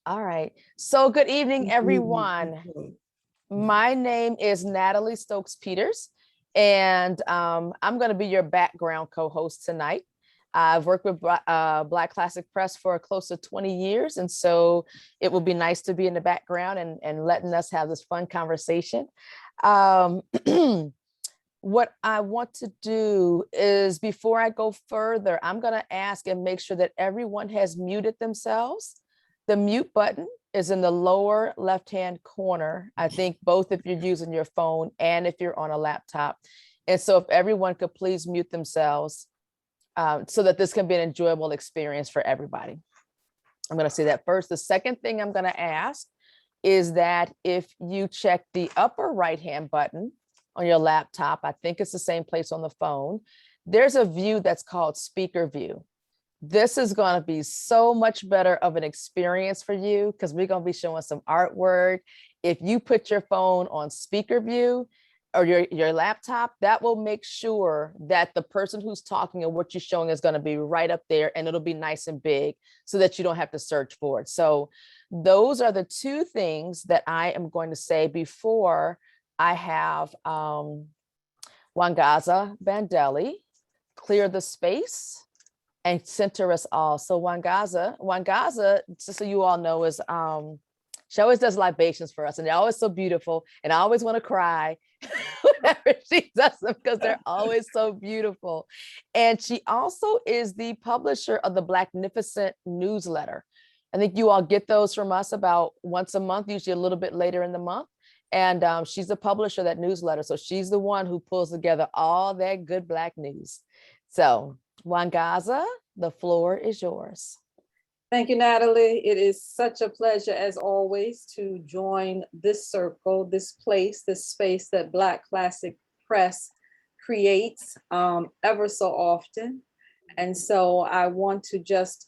All right. So good evening, everyone. My name is Natalie Stokes-Peters, and I'm going to be your background co-host tonight. I've worked with Black Classic Press for close to 20 years, and so it would be nice to be in the background and letting us have this fun conversation. Um, what I want to do is, before I go further, I'm going to ask and make sure that everyone has muted themselves. The mute button is in the lower left-hand corner. I think both if you're using your phone and if you're on a laptop. And so if everyone could please mute themselves so that this can be an enjoyable experience for everybody. I'm going to say that first. The second thing I'm going to ask is that if you check the upper right-hand button on your laptop, I think it's the same place on the phone, there's a view that's called speaker view. This is going to be so much better of an experience for you because we're going to be showing some artwork. If you put your phone on speaker view or your laptop, that will make sure that the person who's talking and what you're showing is going to be right up there, and it'll be nice and big so that you don't have to search for it. So those are the two things that I am going to say before I have Wangaza Bandeli clear the space and center us all. So Wangaza, just so you all know, is she always does libations for us, and they're always so beautiful. And I always want to cry whenever she does them because they're always so beautiful. And she also is the publisher of the Blacknificent newsletter. I think you all get those from us about once a month, usually a little bit later in the month. And she's the publisher of that newsletter. So she's the one who pulls together all that good Black news. So Wangaza, the floor is yours. Thank you, Natalie. It is such a pleasure, as always, to join this circle, this place, this space that Black Classic Press creates ever so often. And so I want to just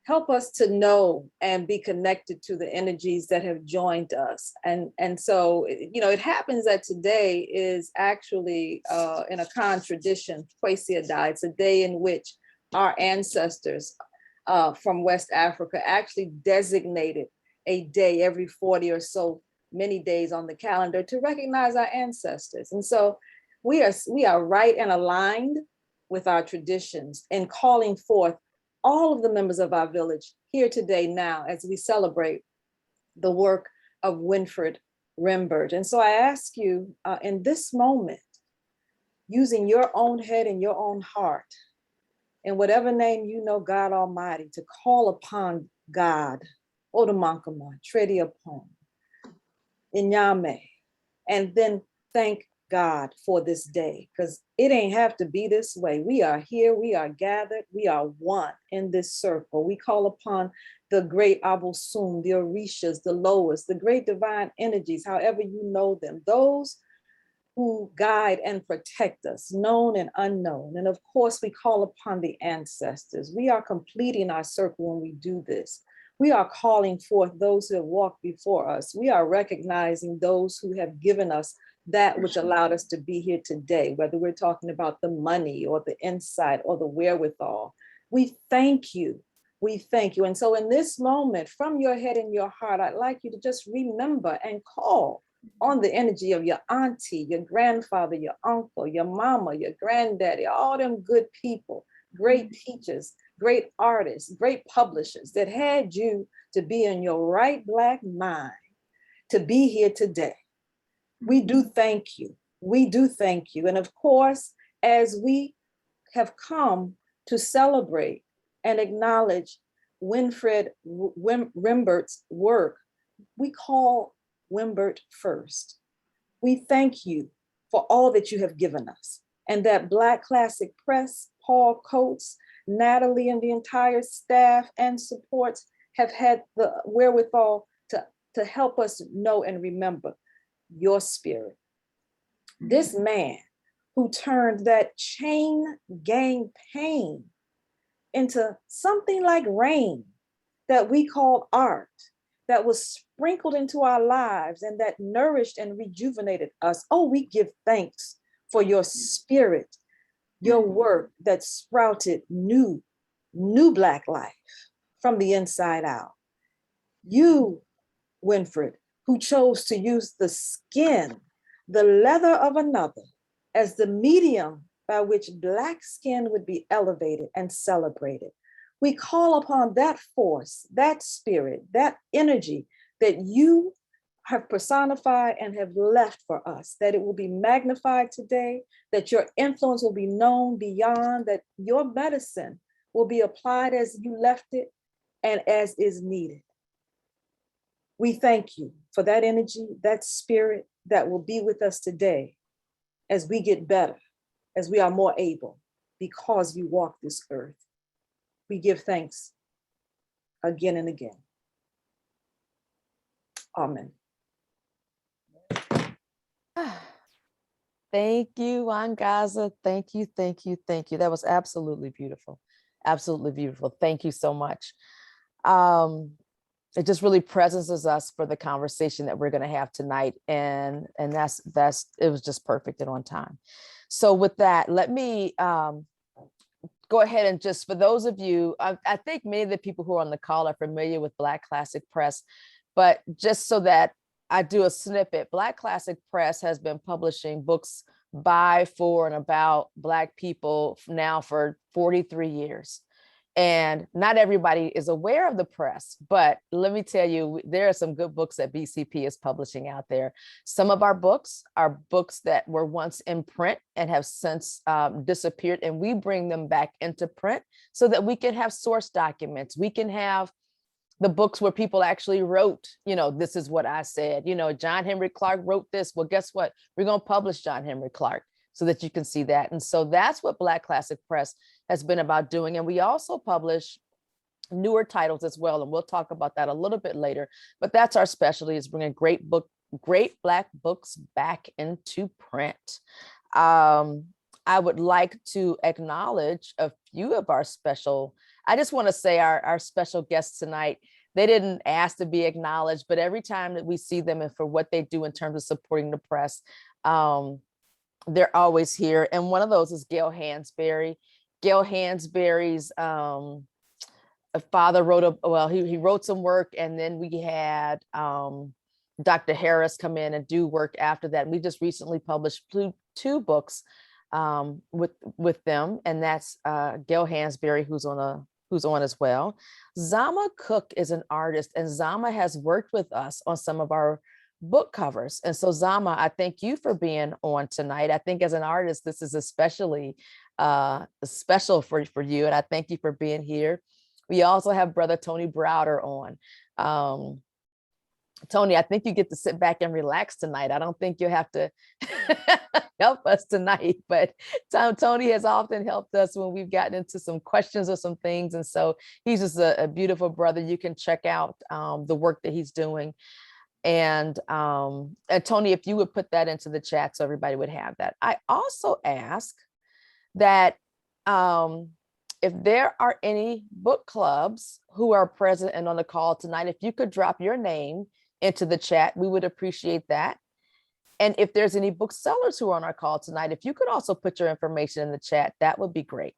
help us to know and be connected to the energies that have joined us. And so, it happens that today is actually in a tradition, Kwesiada. It's a day in which our ancestors from West Africa actually designated a day every 40 or so many days on the calendar to recognize our ancestors. And so we are right and aligned with our traditions in calling forth all of the members of our village here today now as we celebrate the work of Winfred Rembert. And so I ask you in this moment, using your own head and your own heart, in whatever name you know God Almighty, to call upon God, Odamankama, Trediapon, Inyame, and then thank God for this day, because it ain't have to be this way. We are here, we are gathered, we are one in this circle. We call upon the great Abosum, the Orishas, the Loas, the great divine energies, however you know them, those who guide and protect us, known and unknown. And of course, we call upon the ancestors. We are completing our circle when we do this. We are calling forth those who have walked before us. We are recognizing those who have given us that which allowed us to be here today, whether we're talking about the money or the insight or the wherewithal. We thank you. We thank you. And so in this moment, from your head and your heart, I'd like you to just remember and call on the energy of your auntie, your grandfather, your uncle, your mama, your granddaddy, all them good people, great teachers, great artists, great publishers that had you to be in your right Black mind to be here today. We do thank you. We do thank you. And of course, as we have come to celebrate and acknowledge Winfred Rembert's work, we call Rembert first. We thank you for all that you have given us, and that Black Classic Press, Paul Coates, Natalie, and the entire staff and supports have had the wherewithal to help us know and remember your spirit. This man who turned that chain gang pain into something like rain that we call art, that was sprinkled into our lives and that nourished and rejuvenated us. Oh, we give thanks for your spirit, your work that sprouted new Black life from the inside out. You, Winfred, who chose to use the skin, the leather of another, as the medium by which Black skin would be elevated and celebrated. We call upon that force, that spirit, that energy that you have personified and have left for us, that it will be magnified today, that your influence will be known beyond, that your medicine will be applied as you left it and as is needed. We thank you for that energy, that spirit that will be with us today as we get better, as we are more able, because you walk this earth. We give thanks again and again. Amen. Thank you, Wangaza. Thank you, thank you, thank you. That was absolutely beautiful. Absolutely beautiful. Thank you so much. It just really presences us for the conversation that we're going to have tonight. And that's it was just perfect and on time. So with that, let me go ahead and just, for those of you, I think many of the people who are on the call are familiar with Black Classic Press, but just so that I do a snippet, Black Classic Press has been publishing books by, for, and about Black people now for 43 years. And not everybody is aware of the press, but let me tell you, there are some good books that BCP is publishing out there. Some of our books are books that were once in print and have since disappeared, and we bring them back into print so that we can have source documents. We can have the books where people actually wrote, this is what I said, John Henry Clark wrote this. Well, guess what? We're going to publish John Henry Clark so that you can see that. And so that's what Black Classic Press has been about doing. And we also publish newer titles as well. And we'll talk about that a little bit later, but that's our specialty, is bringing great Black books back into print. I would like to acknowledge a few of our I just want to say our special guests tonight, they didn't ask to be acknowledged, but every time that we see them and for what they do in terms of supporting the press, they're always here. And one of those is Gail Hansberry. Gail Hansberry's father he wrote some work, and then we had Dr. Harris come in and do work after that. And we just recently published two books with them, and that's Gail Hansberry, who's on as well. Zama Cook is an artist, and Zama has worked with us on some of our book covers. And so Zama, I thank you for being on tonight. I think as an artist, this is especially special for you, and I thank you for being here. We also have Brother Tony Browder on. Tony, I think you get to sit back and relax tonight. I don't think you have to help us tonight, but Tony has often helped us when we've gotten into some questions or some things. And so he's just a beautiful brother. You can check out the work that he's doing. And Tony, if you would put that into the chat so everybody would have that. I also ask that if there are any book clubs who are present and on the call tonight, if you could drop your name into the chat, we would appreciate that. And if there's any booksellers who are on our call tonight, if you could also put your information in the chat, that would be great.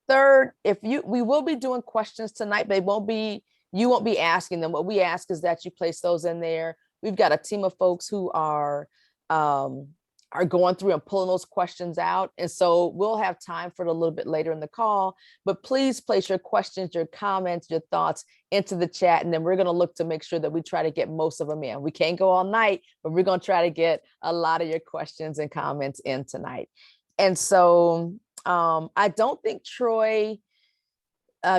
Third, we will be doing questions tonight, but you won't be asking them. What we ask is that you place those in there. We've got a team of folks who are going through and pulling those questions out. And so we'll have time for it a little bit later in the call, but please place your questions, your comments, your thoughts into the chat. And then we're going to look to make sure that we try to get most of them in. We can't go all night, but we're going to try to get a lot of your questions and comments in tonight. And so I don't think Troy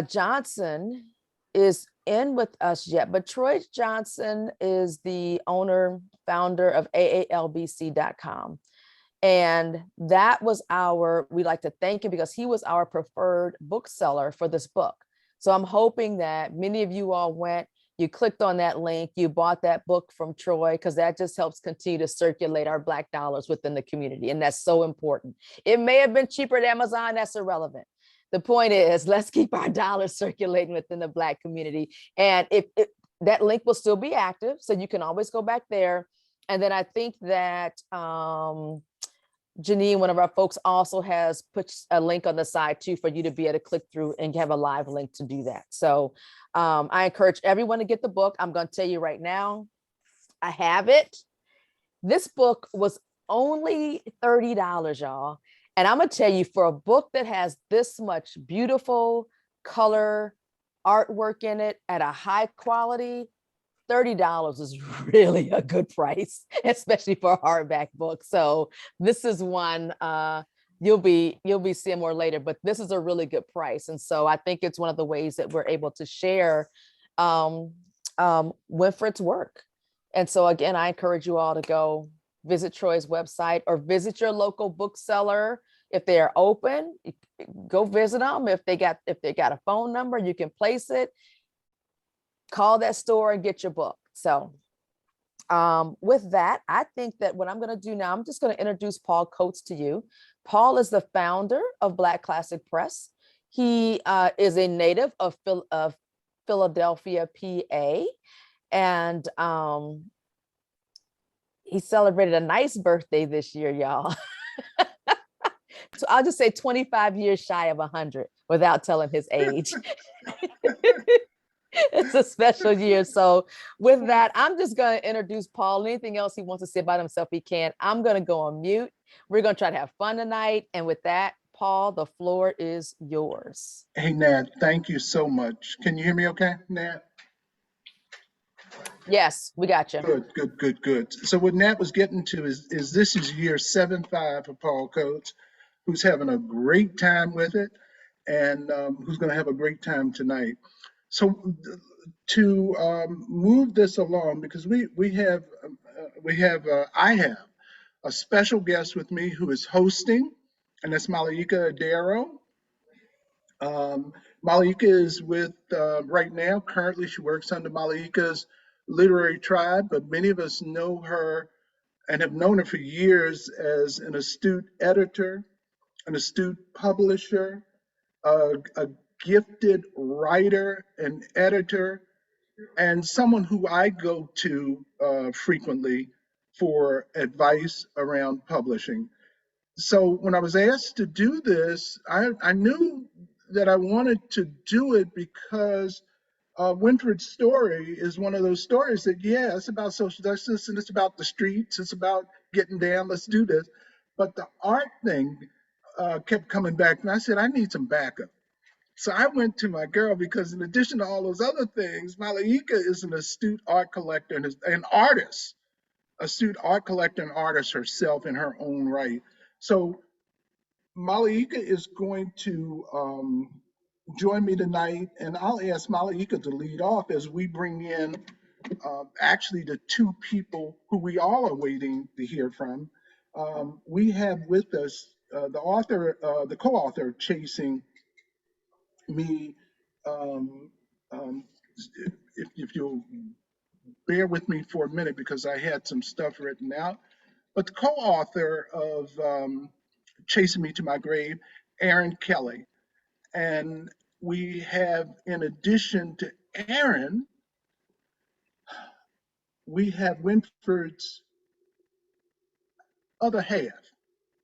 Johnson is in with us yet, but Troy Johnson is the founder of AALBC.com. And that was we'd like to thank him because he was our preferred bookseller for this book. So I'm hoping that many of you all you clicked on that link, you bought that book from Troy, because that just helps continue to circulate our Black dollars within the community. And that's so important. It may have been cheaper at Amazon, that's irrelevant. The point is, let's keep our dollars circulating within the Black community. And if that link will still be active, so you can always go back there. And then I think that Janine, one of our folks, also has put a link on the side too for you to be able to click through and have a live link to do that. So I encourage everyone to get the book. I'm going to tell you right now, I have it. This book was only $30, y'all. And I'm going to tell you, for a book that has this much beautiful color artwork in it at a high quality, $30 is really a good price, especially for a hardback book. So this is one you'll be seeing more later, but this is a really good price. And so I think it's one of the ways that we're able to share Winfred's work. And so again, I encourage you all to go visit Troy's website or visit your local bookseller. If they are open, go visit them. If they got a phone number, you can place it. Call that store and get your book. So with that, I think that what I'm going to do now, I'm just going to introduce Paul Coates to you. Paul is the founder of Black Classic Press. He is a native of Philadelphia, PA, and he celebrated a nice birthday this year, y'all. So I'll just say 25 years shy of 100 without telling his age. It's a special year. So with that, I'm just going to introduce Paul. Anything else he wants to say about himself, he can. I'm going to go on mute. We're going to try to have fun tonight. And with that, Paul, the floor is yours. Hey, Nat, thank you so much. Can you hear me okay, Nat? Yes, we got you. Good. So what Nat was getting to is this is year 7-5 for Paul Coates, who's having a great time with it and who's going to have a great time tonight. So to move this along, because I have a special guest with me who is hosting, and that's Malaika Adero. Malaika is with, right now, currently she works under Malaika's literary tribe, but many of us know her and have known her for years as an astute editor, an astute publisher, a gifted writer and editor, and someone who I go to frequently for advice around publishing. So when I was asked to do this, I knew that I wanted to do it because Winfred's story is one of those stories that, yeah, it's about social justice and it's about the streets, it's about getting down, let's do this. But the art thing kept coming back, and I said, I need some backup. So I went to my girl because, in addition to all those other things, Malaika is an astute art collector and an artist, astute art collector and artist herself in her own right. So Malaika is going to join me tonight, and I'll ask Malaika to lead off as we bring in actually the two people who we all are waiting to hear from. We have with us the author, the co-author of Chasing Me. Um, um, if you'll bear with me for a minute because I had some stuff written out, but the co-author of Chasing Me to My Grave, Aaron Kelly. And we have, in addition to Aaron, we have Winfred's other half.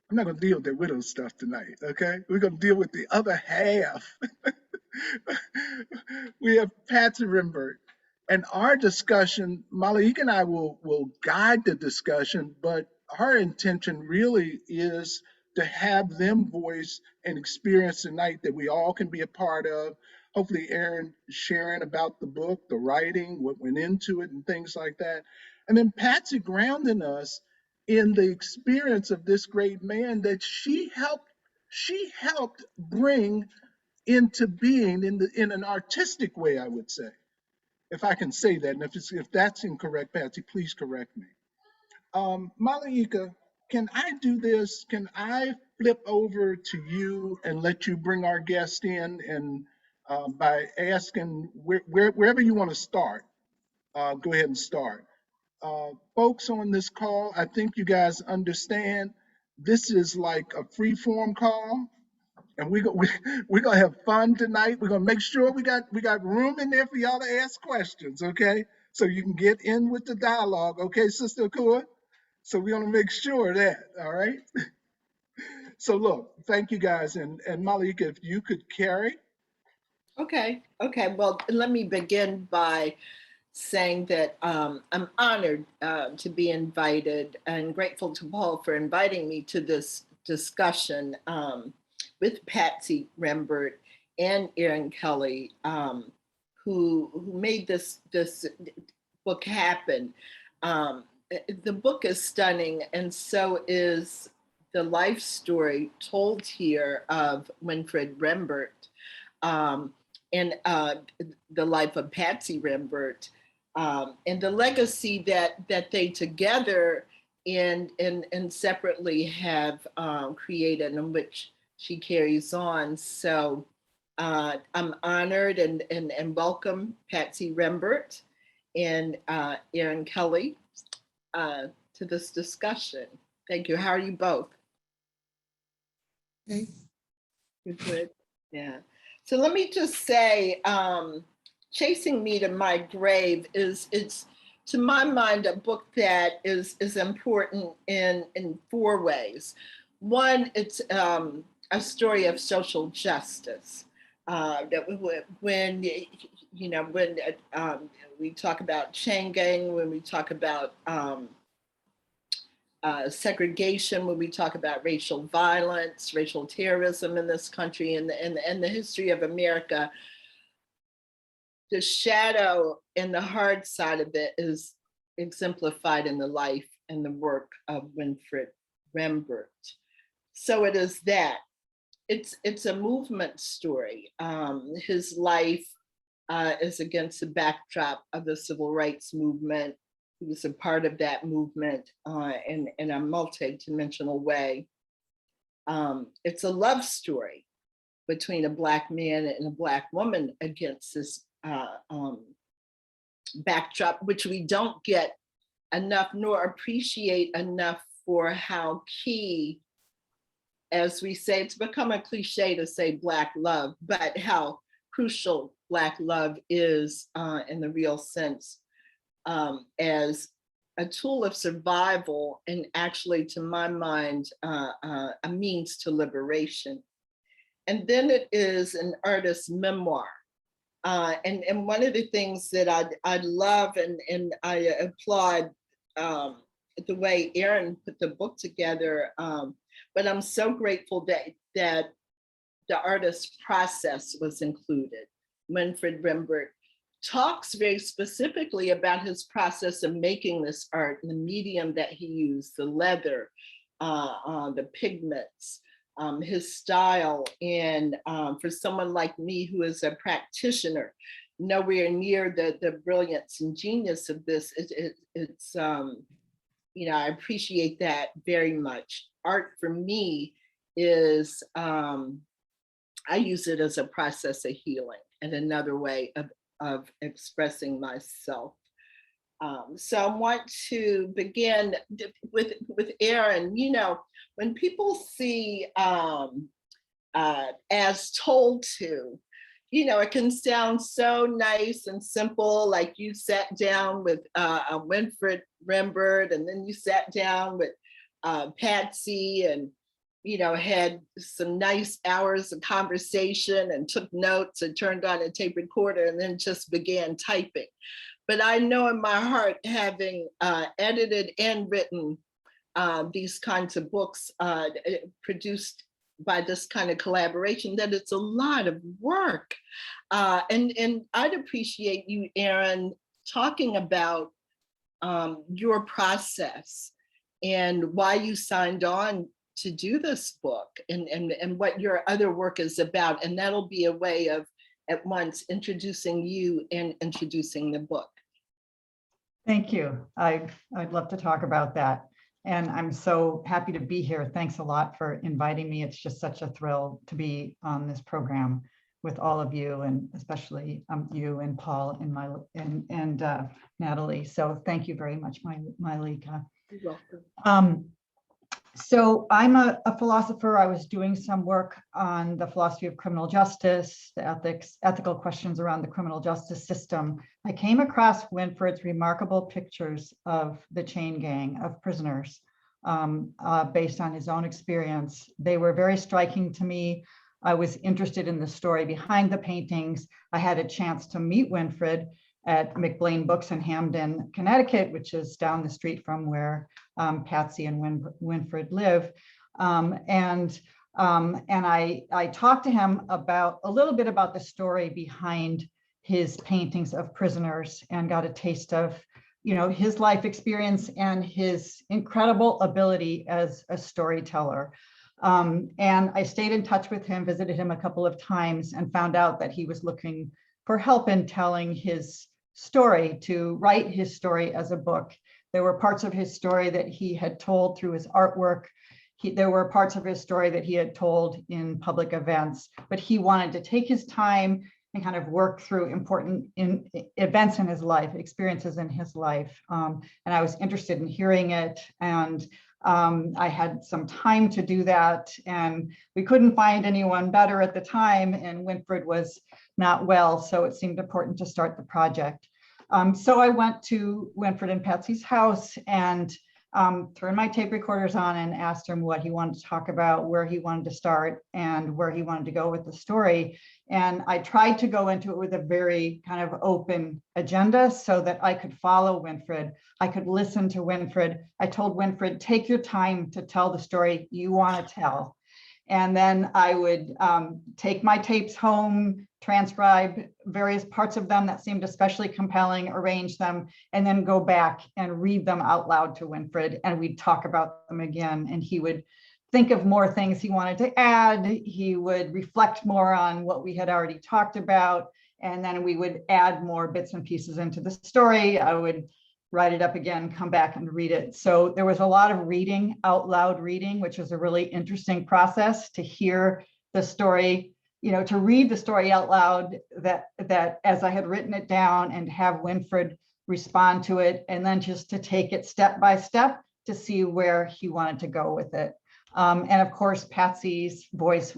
I'm not going to deal with the widow stuff tonight, okay? We're going to deal with the other half. We have Patsy Rembert. And our discussion, Malaika and I will guide the discussion, but our intention really is to have them voice an experience tonight that we all can be a part of. Hopefully, Aaron sharing about the book, the writing, what went into it, and things like that. And then Patsy grounding us in the experience of this great man that she helped bring into being in an artistic way, I would say, if I can say that. And if that's incorrect, Patsy, please correct me. Malaika, can I do this? Can I flip over to you and let you bring our guest in, and by asking wherever you want to start, go ahead and start. Folks on this call, I think you guys understand this is like a free form call, and we're gonna have fun tonight. We're gonna make sure we got room in there for y'all to ask questions, okay? So you can get in with the dialogue, okay, Sister Akua? So we're gonna make sure of that, all right? So look, thank you guys. And Malika, if you could carry. Okay. Well, let me begin by saying that I'm honored to be invited and grateful to Paul for inviting me to this discussion with Patsy Rembert and Erin Kelly, who made this book happen. The book is stunning, and so is the life story told here of Winfred Rembert, and the life of Patsy Rembert, and the legacy that they together and separately have created, and which she carries on. So I'm honored and welcome Patsy Rembert and Erin Kelly to this discussion. Thank you. How are you both? Okay. You're good. Yeah. So let me just say, Chasing Me to My Grave it's to my mind a book that is important in 4 ways. One, it's a story of social justice. That when we talk about chain gang, when we talk about segregation, when we talk about racial violence, racial terrorism in this country, and the history of America, the shadow and the hard side of it is exemplified in the life and the work of Winfred Rembert. So it is that. It's a movement story. His life is against the backdrop of the civil rights movement. He was a part of that movement in a multi-dimensional way. It's a love story between a Black man and a Black woman against this backdrop, which we don't get enough nor appreciate enough for how key, as we say, it's become a cliche to say Black love, but how crucial Black love is in the real sense, as a tool of survival, and actually, to my mind, a means to liberation. And then it is an artist's memoir. And one of the things that I love and I applaud the way Erin put the book together, but I'm so grateful that the artist's process was included. Winfred Rembert talks very specifically about his process of making this art, the medium that he used, the leather, the pigments, his style. And for someone like me who is a practitioner, nowhere near the brilliance and genius of this, it's I appreciate that very much. Art for me is, I use it as a process of healing and another way of expressing myself. So I want to begin with Erin. When people see as told to, it can sound so nice and simple, like you sat down with Winfred Rembert, and then you sat down with Patsy and had some nice hours of conversation and took notes and turned on a tape recorder and then just began typing. But I know in my heart, having edited and written these kinds of books produced by this kind of collaboration, that it's a lot of work. And I'd appreciate you, Erin, talking about your process and why you signed on to do this book and what your other work is about. And that'll be a way of at once introducing you and introducing the book. Thank you. I'd love to talk about that. And I'm so happy to be here. Thanks a lot for inviting me. It's just such a thrill to be on this program with all of you, and especially you and Paul and Natalie. So thank you very much, Malika. You're welcome. So I'm a philosopher. I was doing some work on the philosophy of criminal justice, the ethical questions around the criminal justice system. I came across Winfred's remarkable pictures of the chain gang of prisoners based on his own experience. They were very striking to me. I was interested in the story behind the paintings. I had a chance to meet Winfred at McBlain Books in Hamden, Connecticut, which is down the street from where Patsy and Winfred live. And I talked to him about a little bit about the story behind his paintings of prisoners and got a taste of, you know, his life experience and his incredible ability as a storyteller. And I stayed in touch with him, visited him a couple of times, and found out that he was looking for help in telling his story, to write his story as a book. There were parts of his story that he had told through his artwork. There were parts of his story that he had told in public events, but he wanted to take his time and kind of work through important events in his life, experiences in his life. And I was interested in hearing it. And I had some time to do that, and we couldn't find anyone better at the time, and Winfred was not well, so it seemed important to start the project. So I went to Winfred and Patsy's house and turned my tape recorders on and asked him what he wanted to talk about, where he wanted to start, and where he wanted to go with the story. And I tried to go into it with a very kind of open agenda so that I could follow Winfred. I could listen to Winfred. I told Winfred, take your time to tell the story you want to tell. And then I would take my tapes home, transcribe various parts of them that seemed especially compelling, arrange them, and then go back and read them out loud to Winfred. And we'd talk about them again. And he would think of more things he wanted to add. He would reflect more on what we had already talked about. And then we would add more bits and pieces into the story. I would write it up again, come back and read it. So there was a lot of reading, out loud reading, which was a really interesting process to hear the story, you know, to read the story out loud that as I had written it down, and have Winfred respond to it, and then just to take it step by step to see where he wanted to go with it. And of course, Patsy's voice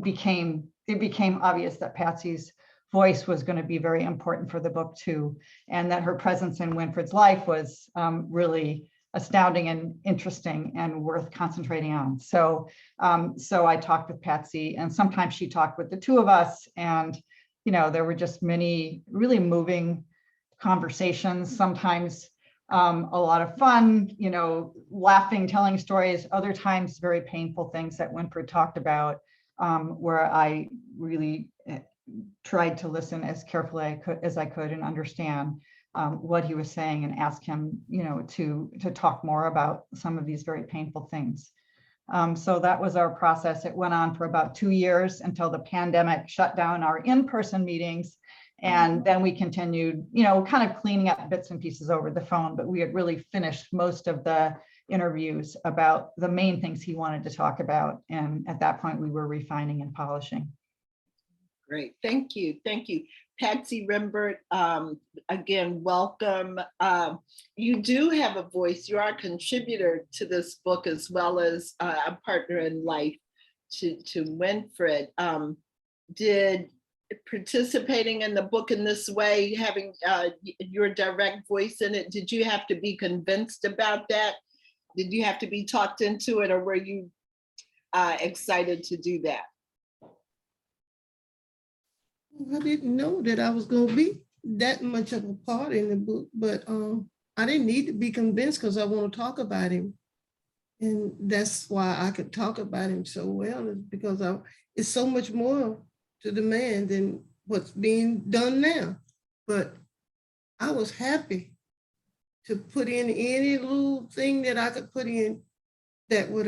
became obvious that Patsy's voice was going to be very important for the book too, and that her presence in Winfred's life was really astounding and interesting and worth concentrating on. So I talked with Patsy, and sometimes she talked with the two of us, and you know, there were just many really moving conversations, sometimes a lot of fun, you know, laughing, telling stories, other times very painful things that Winfred talked about, where I really tried to listen as carefully as I could and understand what he was saying, and ask him, you know, to talk more about some of these very painful things. So that was our process. It went on for about 2 years until the pandemic shut down our in-person meetings. And then we continued, you know, kind of cleaning up bits and pieces over the phone, but we had really finished most of the interviews about the main things he wanted to talk about. And at that point, we were refining and polishing. Great, thank you, thank you. Patsy Rembert, again, welcome. You do have a voice. You are a contributor to this book, as well as a partner in life to Winfred. Did participating in the book in this way, having your direct voice in it, did you have to be convinced about that? Did you have to be talked into it, or were you excited to do that? I didn't know that I was going to be that much of a part in the book, but I didn't need to be convinced, because I want to talk about him. And that's why I could talk about him so well, is because it's so much more to the man than what's being done now. But I was happy to put in any little thing that I could put in that would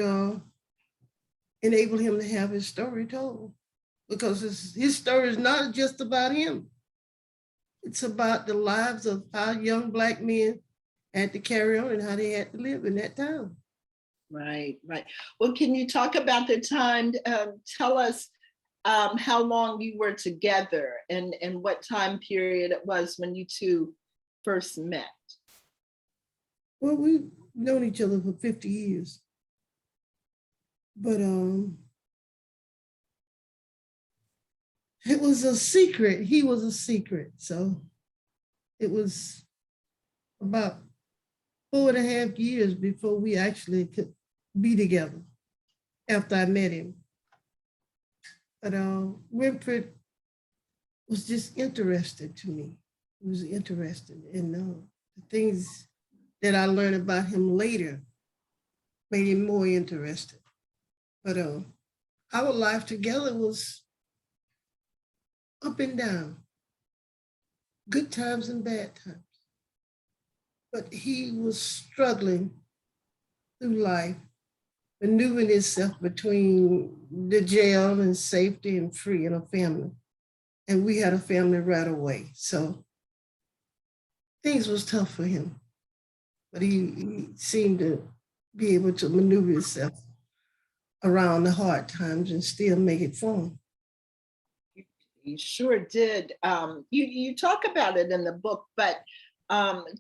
enable him to have his story told. Because his story is not just about him. It's about the lives of how young Black men had to carry on and how they had to live in that time. Right, right. Well, can you talk about the time? Tell us how long you were together, and what time period it was when you two first met. Well, we've known each other for 50 years. But it was a secret. He was a secret. So it was about 4.5 years before we actually could be together after I met him. But Winfred was just interested to me. He was interested in the things that I learned about him later made him more interested. But our life together was up and down, good times and bad times. But he was struggling through life, maneuvering himself between the jail and safety and free and a family. And we had a family right away. So things was tough for him, but he seemed to be able to maneuver himself around the hard times and still make it fun. You sure did. You talk about it in the book, but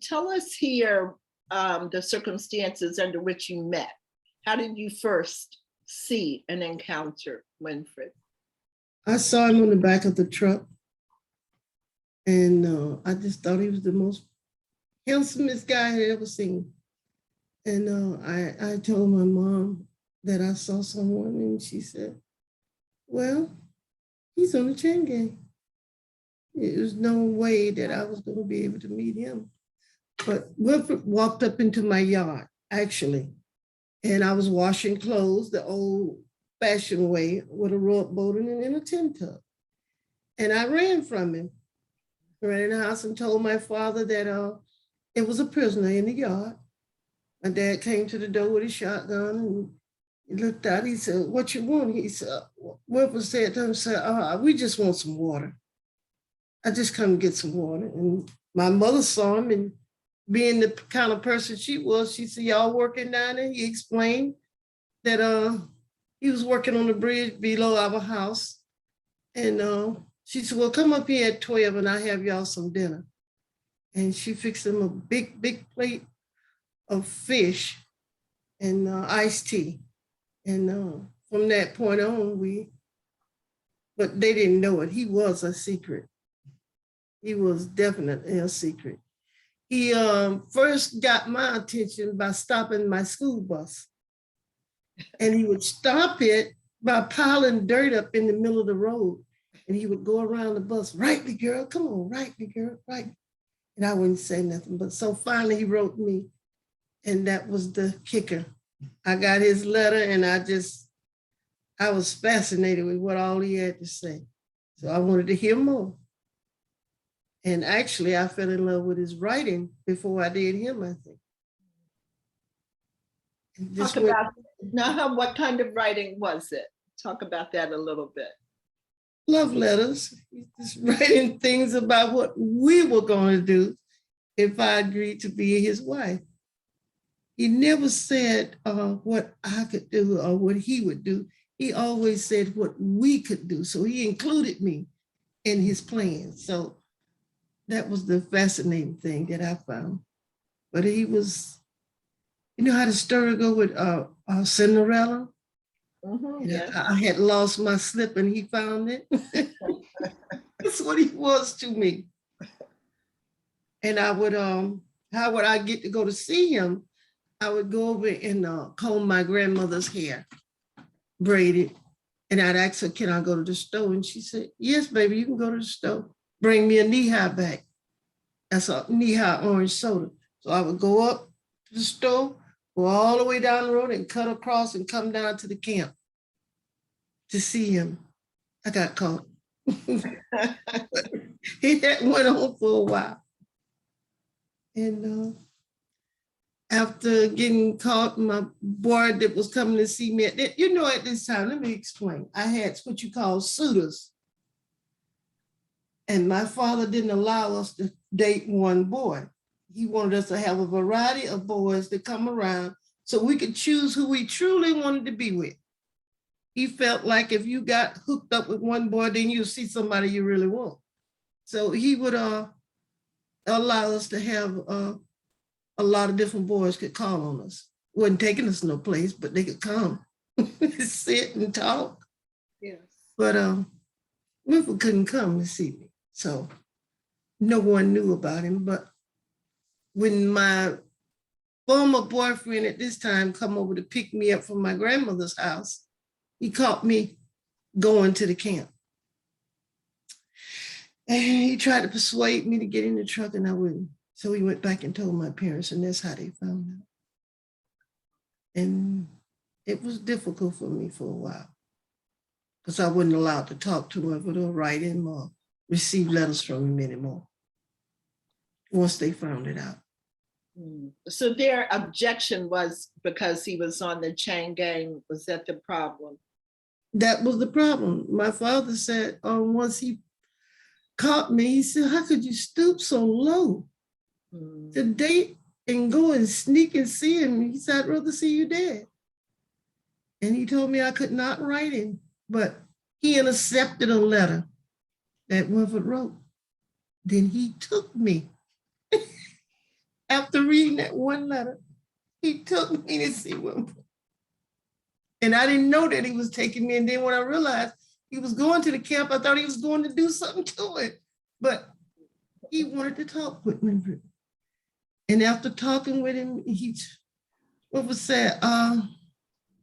tell us here the circumstances under which you met. How did you first see and encounter Winfred? I saw him on the back of the truck, and I just thought he was the most handsomest guy I had ever seen. And I told my mom that I saw someone, and she said, well, he's on the chain gang. There was no way that I was going to be able to meet him. But Winfred walked up into my yard, actually, and I was washing clothes the old-fashioned way with a rowboat and in a tin tub. And I ran from him, ran in the house and told my father that it was a prisoner in the yard. My dad came to the door with his shotgun and he looked out. He said, what you want? He said, Winfred said to him, we just want some water. I just come get some water. And my mother saw him, and being the kind of person she was, she said, y'all working down there? He explained that he was working on the bridge below our house. And she said, well, come up here at 12 and I'll have y'all some dinner. And she fixed him a big, big plate of fish and iced tea. And from that point on, but they didn't know it. He was a secret. He was definitely a secret. He first got my attention by stopping my school bus. And he would stop it by piling dirt up in the middle of the road. And he would go around the bus, write me, girl, come on, write me, girl, write me. And I wouldn't say nothing. But so finally he wrote me, and that was the kicker. I got his letter, and I was fascinated with what all he had to say. So I wanted to hear more. And actually, I fell in love with his writing before I did him, I think. Talk about now, what kind of writing was it? Talk about that a little bit. Love letters. He's just writing things about what we were going to do if I agreed to be his wife. He never said what I could do or what he would do. He always said what we could do. So he included me in his plans. So that was the fascinating thing that I found. But he was, you know how the story go with Cinderella? Mm-hmm, yes. I had lost my slip and he found it. That's what he was to me. And I would, how would I get to go to see him? I would go over and comb my grandmother's hair, braid it. And I'd ask her, can I go to the store? And she said, yes, baby, you can go to the store. Bring me a knee-high back. That's a knee-high orange soda. So I would go up to the store, go all the way down the road and cut across and come down to the camp to see him. I got caught. He went on for a while. And after getting caught, my boy that was coming to see me, at this time, let me explain. I had what you call suitors. And my father didn't allow us to date one boy. He wanted us to have a variety of boys that come around so we could choose who we truly wanted to be with. He felt like if you got hooked up with one boy, then you'll see somebody you really want. So he would allow us to have a lot of different boys could call on us. Wasn't taking us no place, but they could come, sit and talk. Yes. But Winfred couldn't come to see me. So no one knew about him. But when my former boyfriend at this time come over to pick me up from my grandmother's house. He caught me going to the camp. And he tried to persuade me to get in the truck and I wouldn't. So he went back and told my parents, and that's how they found out. And it was difficult for me for a while because I wasn't allowed to talk to him or write him or receive letters from him anymore once they found it out. So their objection was because he was on the chain gang. Was that the problem? That was the problem. My father said, once he caught me, he said, how could you stoop so low to date and go and sneak and see him? He said, I'd rather see you dead. And he told me I could not write him, but he intercepted a letter that Winfred wrote. Then he took me. After reading that one letter, he took me to see Winfred. And I didn't know that he was taking me. And then when I realized he was going to the camp, I thought he was going to do something to it. But he wanted to talk with Winfred. And after talking with him, Winfred said,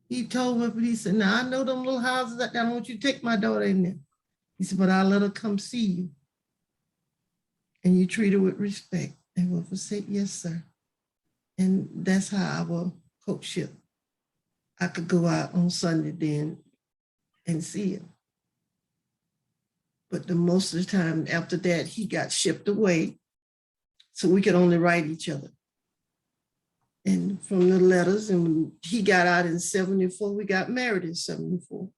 he told Winfred, he said, now I know them little houses out there, I don't want you to take my daughter in there. He said, but I'll let her come see you. And you treat her with respect. And Winfred said, yes, sir. And that's how our courtship. I could go out on Sunday then and see him. But the most of the time after that, he got shipped away. So we could only write each other. And from the letters, and when he got out in 74, we got married in 74.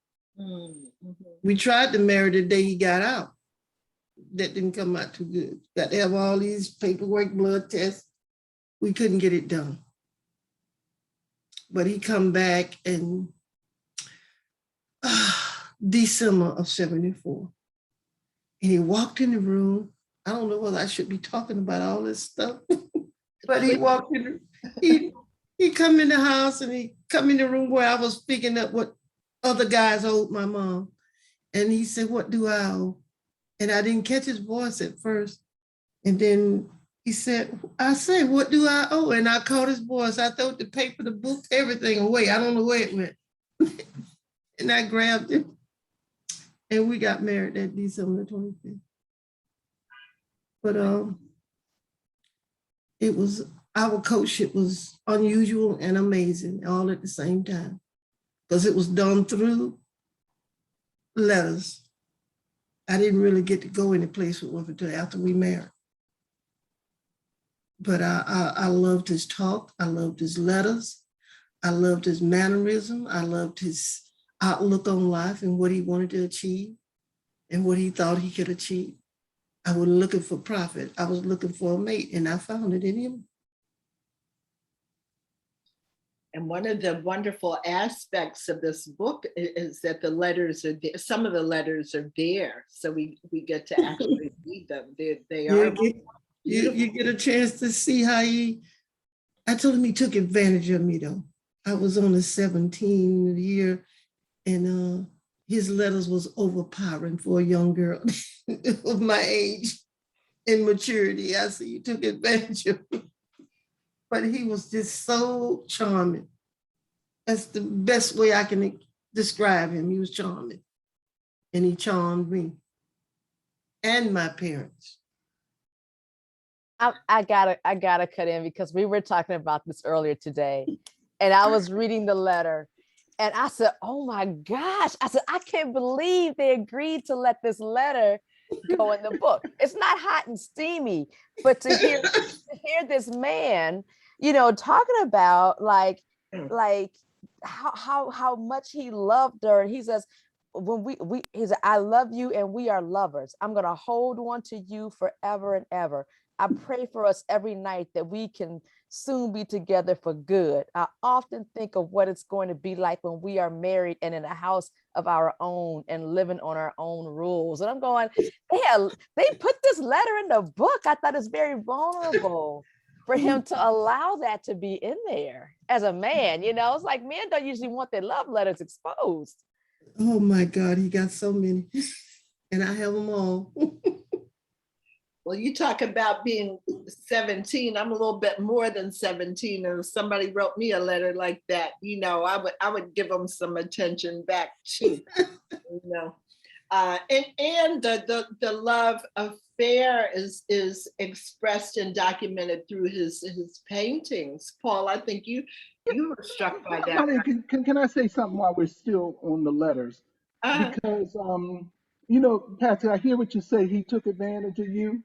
We tried to marry the day he got out. That didn't come out too good. Got to have all these paperwork, blood tests. We couldn't get it done. But he come back in December of 74. And he walked in the room. I don't know whether I should be talking about all this stuff, but he walked in, he come in the house and he come in the room where I was picking up what other guys owed my mom. And he said, what do I owe? And I didn't catch his voice at first. And then he said, I said, what do I owe? And I caught his voice. I threw the paper, the book, everything away. I don't know where it went. And I grabbed it. And we got married that December 25th. But it was, our courtship was unusual and amazing all at the same time. Because it was done through letters. I didn't really get to go any place with Winfred until after we married. But I loved his talk. I loved his letters. I loved his mannerism. I loved his outlook on life and what he wanted to achieve and what he thought he could achieve. I wasn't looking for profit. I was looking for a mate, and I found it in him. And one of the wonderful aspects of this book is that the letters are there. Some of the letters are there, so we get to actually read them. They are. You get a chance to see how I told him he took advantage of me though. I was on a 17 year and his letters was overpowering for a young girl of my age and maturity. I said, you took advantage of me. But he was just so charming. That's the best way I can describe him. He was charming and he charmed me and my parents. I gotta cut in because we were talking about this earlier today and I was reading the letter and I said, oh my gosh, I said, I can't believe they agreed to let this letter go in the book. It's not hot and steamy, but to hear this man, you know, talking about like how much he loved her. And he says, when he said, I love you and we are lovers. I'm gonna hold on to you forever and ever. I pray for us every night that we can soon be together for good. I often think of what it's going to be like when we are married and in a house of our own and living on our own rules. And I'm going, they put this letter in the book. I thought it's very vulnerable for him to allow that to be in there as a man. You know, it's like men don't usually want their love letters exposed. Oh my God, he got so many and I have them all. Well, you talk about being 17. I'm a little bit more than 17. And if somebody wrote me a letter like that, I would give them some attention back too. And the love affair is expressed and documented through his paintings. Paul, I think you were struck by that. Honey, can I say something while we're still on the letters? Because Patsy, I hear what you say. He took advantage of you.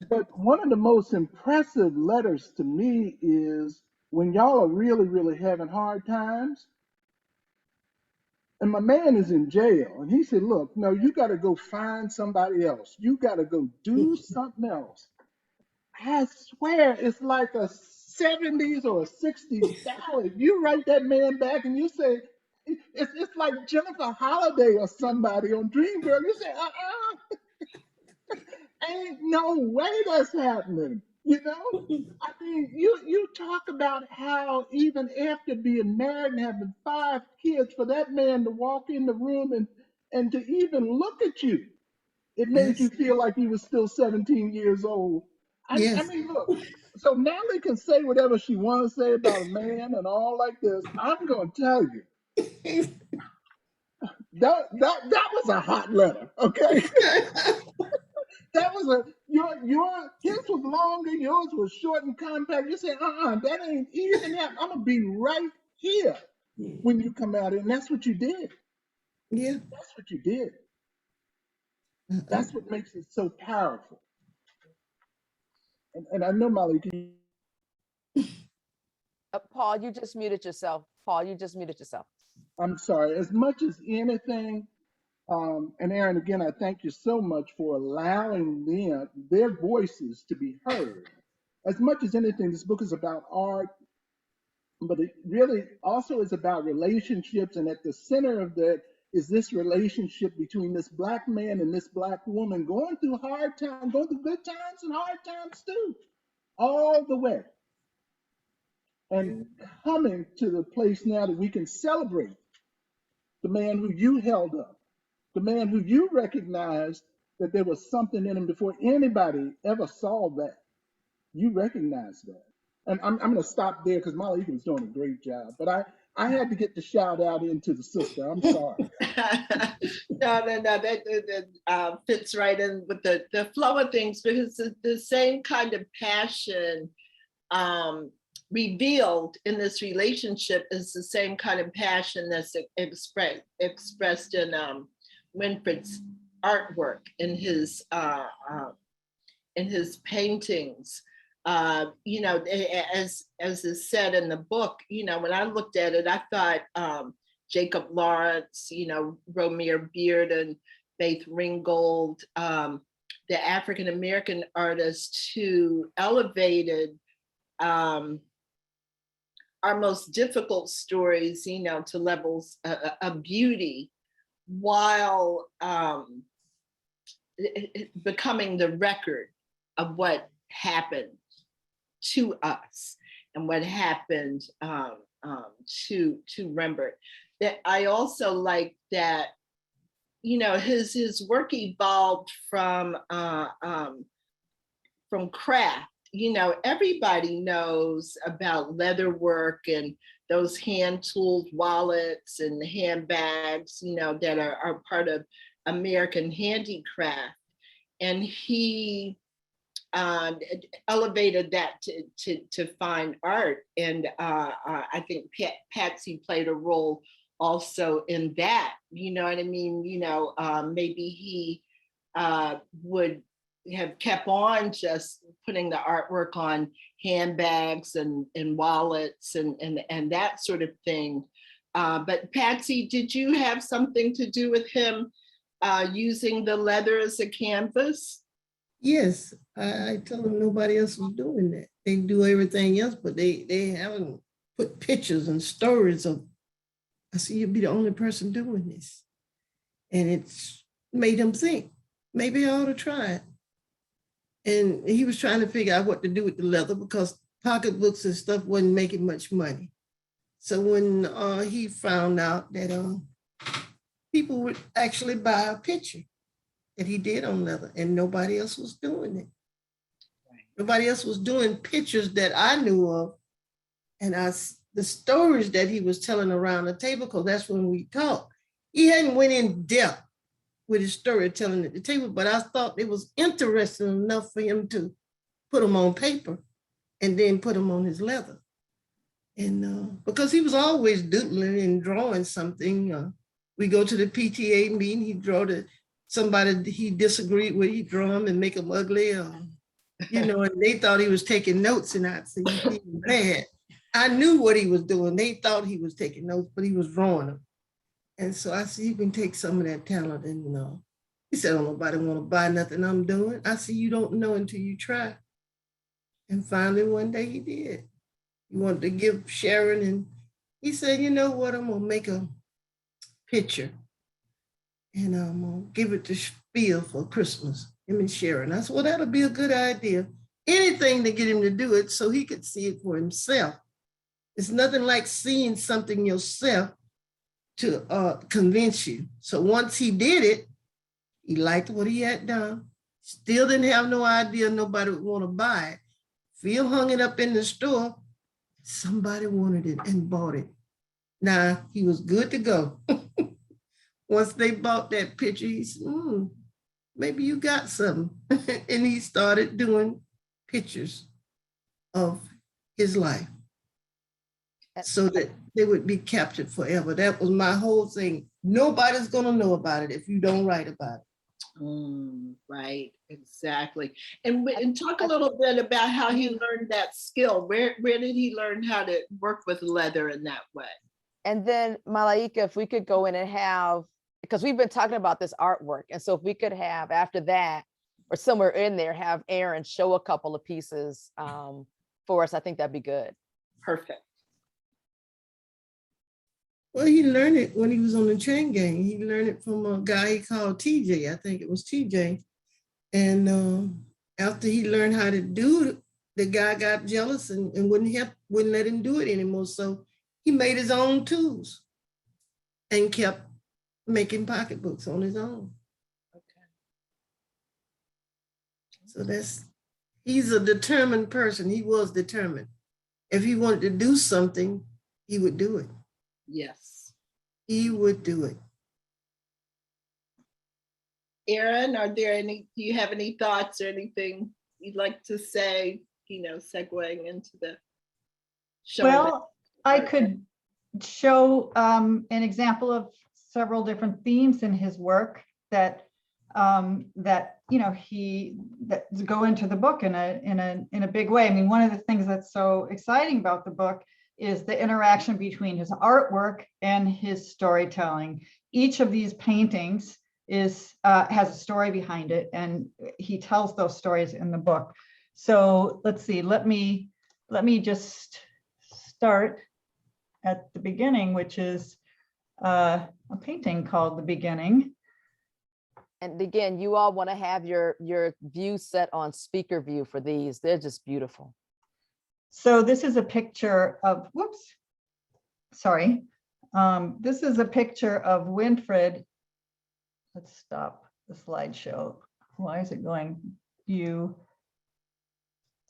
But one of the most impressive letters to me is when y'all are really, really having hard times. And my man is in jail. And he said, look, no, you got to go find somebody else. You got to go do something else. I swear it's like a 70s or a 60s ballad. You write that man back and you say, it's like Jennifer Holliday or somebody on Dreamgirl. You say, ain't no way that's happening. I mean, you talk about how even after being married and having 5 kids, for that man to walk in the room and to even look at you, it made you feel like he was still 17 years old. I mean, look, so Natalie can say whatever she wants to say about a man and all like this. I'm going to tell you, that was a hot letter, okay? That was his was longer, yours was short and compact. You say, that ain't even that. I'm gonna be right here when you come out, and that's what you did. Yeah. That's what you did. That's what makes it so powerful. And I know, Molly, Paul, you just muted yourself. Paul, you just muted yourself. I'm sorry. As much as anything, and Aaron, again, I thank you so much for allowing their voices to be heard. As much as anything, this book is about art, but it really also is about relationships. And at the center of that is this relationship between this Black man and this Black woman going through hard times, going through good times and hard times too, all the way. And coming to the place now that we can celebrate the man who you held up, the man who you recognized that there was something in him before anybody ever saw that. You recognized that. And I'm going to stop there because Molly was doing a great job. But I had to get the shout out into the sister. I'm sorry. No, that fits right in with the flow of things, because the same kind of passion revealed in this relationship is the same kind of passion that's expressed in Winfred's artwork, in his paintings. As is said in the book, when I looked at it, I thought Jacob Lawrence, Romare Bearden, Faith Ringgold, the African American artists who elevated our most difficult stories, to levels of beauty, while becoming the record of what happened to us and what happened to Rembert. That I also like that, his work evolved from craft. Everybody knows about leather work and those hand-tooled wallets and handbags, that are part of American handicraft. And he elevated that to fine art. And I think Patsy played a role also in that, you know what I mean? Maybe he would have kept on just putting the artwork on handbags and wallets and that sort of thing. But Patsy, did you have something to do with him using the leather as a canvas? Yes, I told them nobody else was doing that. They do everything else, but they haven't put pictures and stories of. I said, you'll be the only person doing this. And it's made him think, maybe I ought to try it. And he was trying to figure out what to do with the leather because pocketbooks and stuff wasn't making much money. So when he found out that people would actually buy a picture, that he did on leather, and nobody else was doing it. Right. Nobody else was doing pictures that I knew of. And the stories that he was telling around the table, because that's when we talked, he hadn't went in depth with his storytelling at the table, but I thought it was interesting enough for him to put them on paper and then put them on his leather. And because he was always doodling and drawing something. We go to the PTA meeting, he'd draw somebody he disagreed with, he'd draw them and make them ugly. And they thought he was taking notes, and I'd say, "You being bad." I knew what he was doing. They thought he was taking notes, but he was drawing them. And so I said, "You can take some of that talent." And he said, "Don't nobody want to buy nothing I'm doing." I said, "You don't know until you try." And finally, one day he did. He wanted to give Sharon, and he said, "You know what? I'm going to make a picture, and I'm going to give it to Spiel for Christmas, him and Sharon." I said, "Well, that'll be a good idea. Anything to get him to do it so he could see it for himself." It's nothing like seeing something yourself to convince you. So once he did it, he liked what he had done. Still didn't have no idea nobody would want to buy it. Phil hung it up in the store. Somebody wanted it and bought it. Now, he was good to go. Once they bought that picture, he said, maybe you got something. And he started doing pictures of his life so that they would be captured forever. That was my whole thing. Nobody's going to know about it if you don't write about it. Right, exactly. And talk a little bit about how he learned that skill. Where did he learn how to work with leather in that way? And then Malaika, if we could go in and have, because we've been talking about this artwork. And so if we could have after that, or somewhere in there, have Aaron show a couple of pieces for us, I think that'd be good. Perfect. Well, he learned it when he was on the chain gang. He learned it from a guy he called TJ. I think it was TJ. And after he learned how to do it, the guy got jealous and wouldn't let him do it anymore. So he made his own tools and kept making pocketbooks on his own. Okay. So he's a determined person. He was determined. If he wanted to do something, he would do it. Yes. He would do it. Aaron, do you have any thoughts or anything you'd like to say, segueing into the show? Well, I could show an example of several different themes in his work that go into the book in a big way. I mean, one of the things that's so exciting about the book is the interaction between his artwork and his storytelling. Each of these paintings has a story behind it, and he tells those stories in the book. So let's see, let me just start at the beginning, which is a painting called The Beginning. And again, you all want to have your view set on speaker view for these. They're just beautiful. So this is a picture of, this is a picture of Winfred. Let's stop the slideshow. Why is it going view?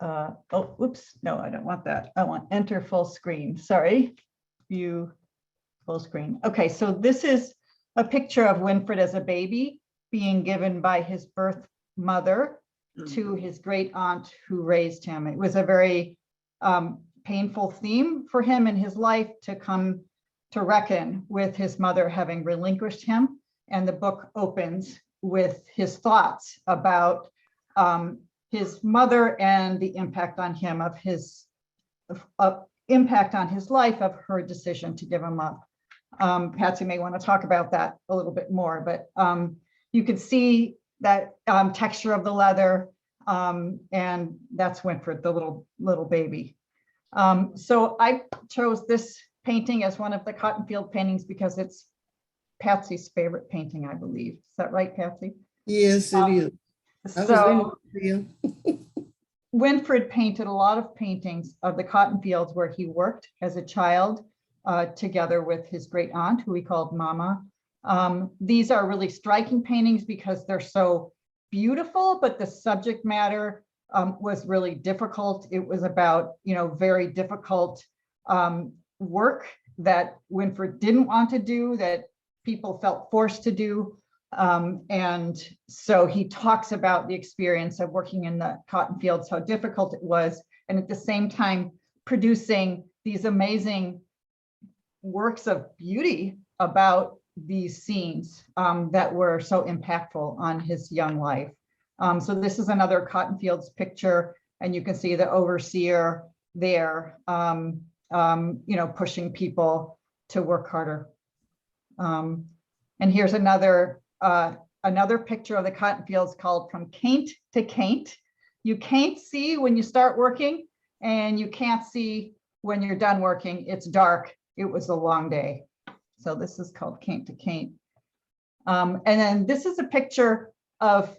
No, I don't want that. I want enter full screen. Sorry, view full screen. Okay, so this is a picture of Winfred as a baby being given by his birth mother to his great aunt who raised him. It was a very painful theme for him in his life to come to reckon with his mother having relinquished him. And the book opens with his thoughts about his mother and the impact on him of his impact on his life of her decision to give him up. Patsy may want to talk about that a little bit more, but you can see that texture of the leather, and that's Winfred, the little baby. So I chose this painting as one of the Cotton Field paintings because it's Patsy's favorite painting, I believe. Is that right, Patsy? Yes, it is. So Winfred painted a lot of paintings of the cotton fields where he worked as a child together with his great aunt, who he called Mama. These are really striking paintings because they're so beautiful, but the subject matter was really difficult. It was about, very difficult work that Winfred didn't want to do, that people felt forced to do. And so he talks about the experience of working in the cotton fields, how difficult it was, and at the same time producing these amazing works of beauty about these scenes that were so impactful on his young life. So this is another cotton fields picture, and you can see the overseer there, pushing people to work harder. And here's another picture of the cotton fields called From Caint to Caint. You can't see when you start working, and you can't see when you're done working. It's dark. It was a long day. So this is called Caint to Caint. And then this is a picture of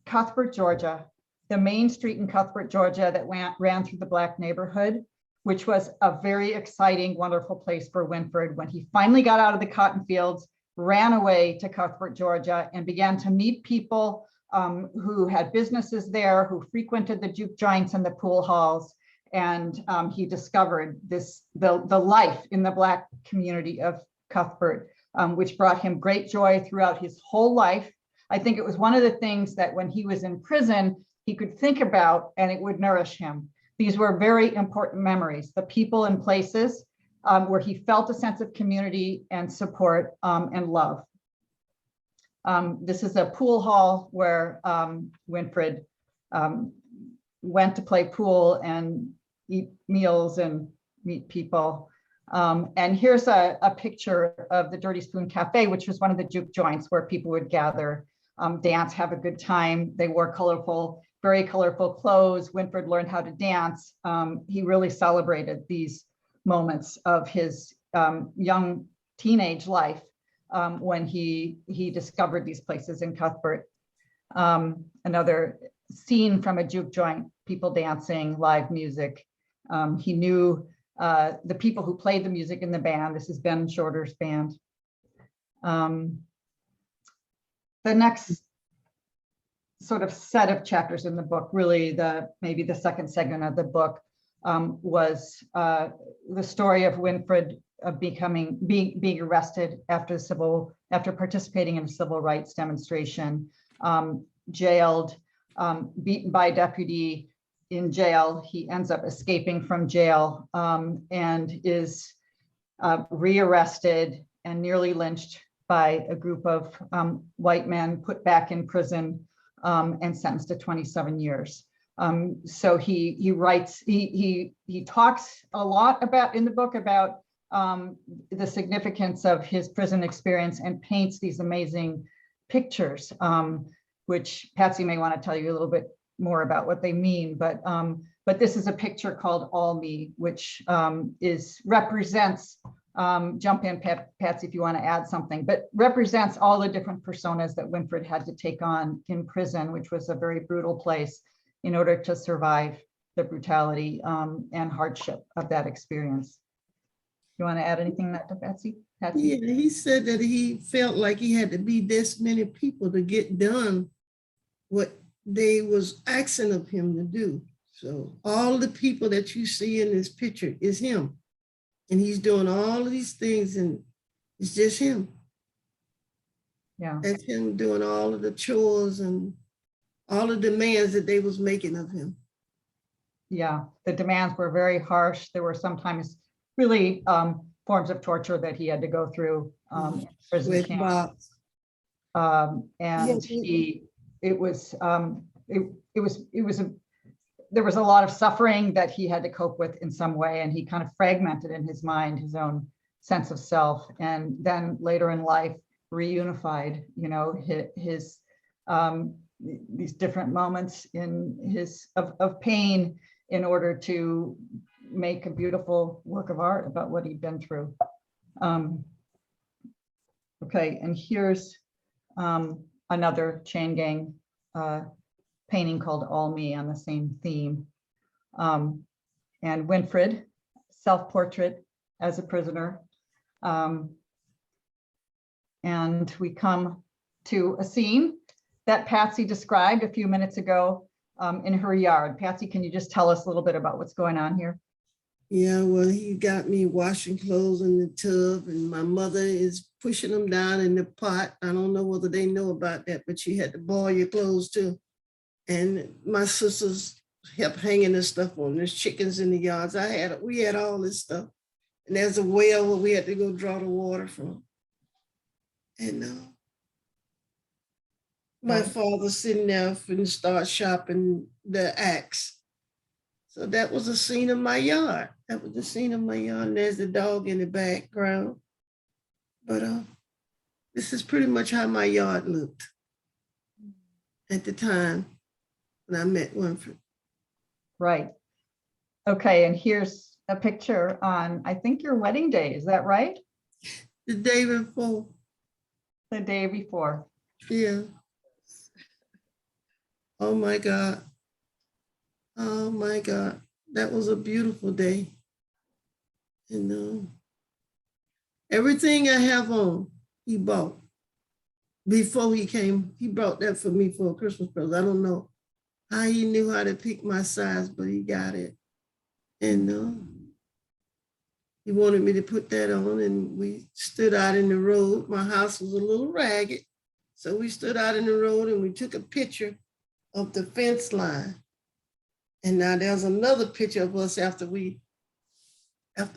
Cuthbert, Georgia, the main street in Cuthbert, Georgia that ran through the Black neighborhood, which was a very exciting, wonderful place for Winfred when he finally got out of the cotton fields, ran away to Cuthbert, Georgia, and began to meet people who had businesses there, who frequented the juke joints and the pool halls. And he discovered the life in the Black community of Cuthbert, which brought him great joy throughout his whole life. I think it was one of the things that when he was in prison, he could think about, and it would nourish him. These were very important memories, the people and places where he felt a sense of community and support and love. This is a pool hall where Winfred went to play pool and eat meals and meet people. And here's a picture of the Dirty Spoon Cafe, which was one of the juke joints where people would gather, dance, have a good time. They wore very colorful clothes. Winfred learned how to dance. He really celebrated these moments of his young teenage life when he discovered these places in Cuthbert. Another scene from a juke joint, people dancing, live music. He knew the people who played the music in the band. This is Ben Shorter's band. The next sort of set of chapters in the book, really maybe the second segment of the book, was the story of Winfred being arrested after participating in a civil rights demonstration, jailed, beaten by a deputy in jail. He ends up escaping from jail and is rearrested and nearly lynched by a group of white men, put back in prison and sentenced to 27 years. So he talks a lot about in the book about the significance of his prison experience and paints these amazing pictures, which Patsy may want to tell you a little bit more about what they mean. But this is a picture called All Me, which represents, jump in, Patsy, if you want to add something, but represents all the different personas that Winfred had to take on in prison, which was a very brutal place, in order to survive the brutality and hardship of that experience. You want to add anything to that, to Patsy? Yeah, he said that he felt like he had to be this many people to get done what they was asking of him to do. So all the people that you see in this picture is him. And he's doing all of these things and it's just him. Yeah. That's him doing all of the chores and all the demands that they was making of him. Yeah, the demands were very harsh. There were sometimes really forms of torture that he had to go through in prison camp. And there was a lot of suffering that he had to cope with in some way, and he kind of fragmented in his mind his own sense of self, and then later in life reunified, his these different moments in his of pain in order to make a beautiful work of art about what he'd been through. Okay, and here's another chain gang painting called All Me on the same theme. And Winfred, self-portrait as a prisoner. And we come to a scene that Patsy described a few minutes ago in her yard. Patsy, can you just tell us a little bit about what's going on here? Yeah, well, he got me washing clothes in the tub, and my mother is pushing them down in the pot. I don't know whether they know about that, but you had to boil your clothes too. And my sisters helped hanging this stuff on. There's chickens in the yards. We had all this stuff. And there's a well where we had to go draw the water from. And my father sitting there and start shopping the axe. So that was a scene of my yard. That was the scene of my yard. And there's the dog in the background. But this is pretty much how my yard looked at the time when I met Winfred. Right. Okay, and here's a picture on, I think, your wedding day. Is that right? The day before. The day before. Yeah. Oh my God. Oh my God. That was a beautiful day. And everything I have on, he bought. Before he came, he brought that for me for a Christmas present. I don't know how he knew how to pick my size, but he got it. And he wanted me to put that on, and we stood out in the road. My house was a little ragged. So we stood out in the road and we took a picture of the fence line. And now there's another picture of us after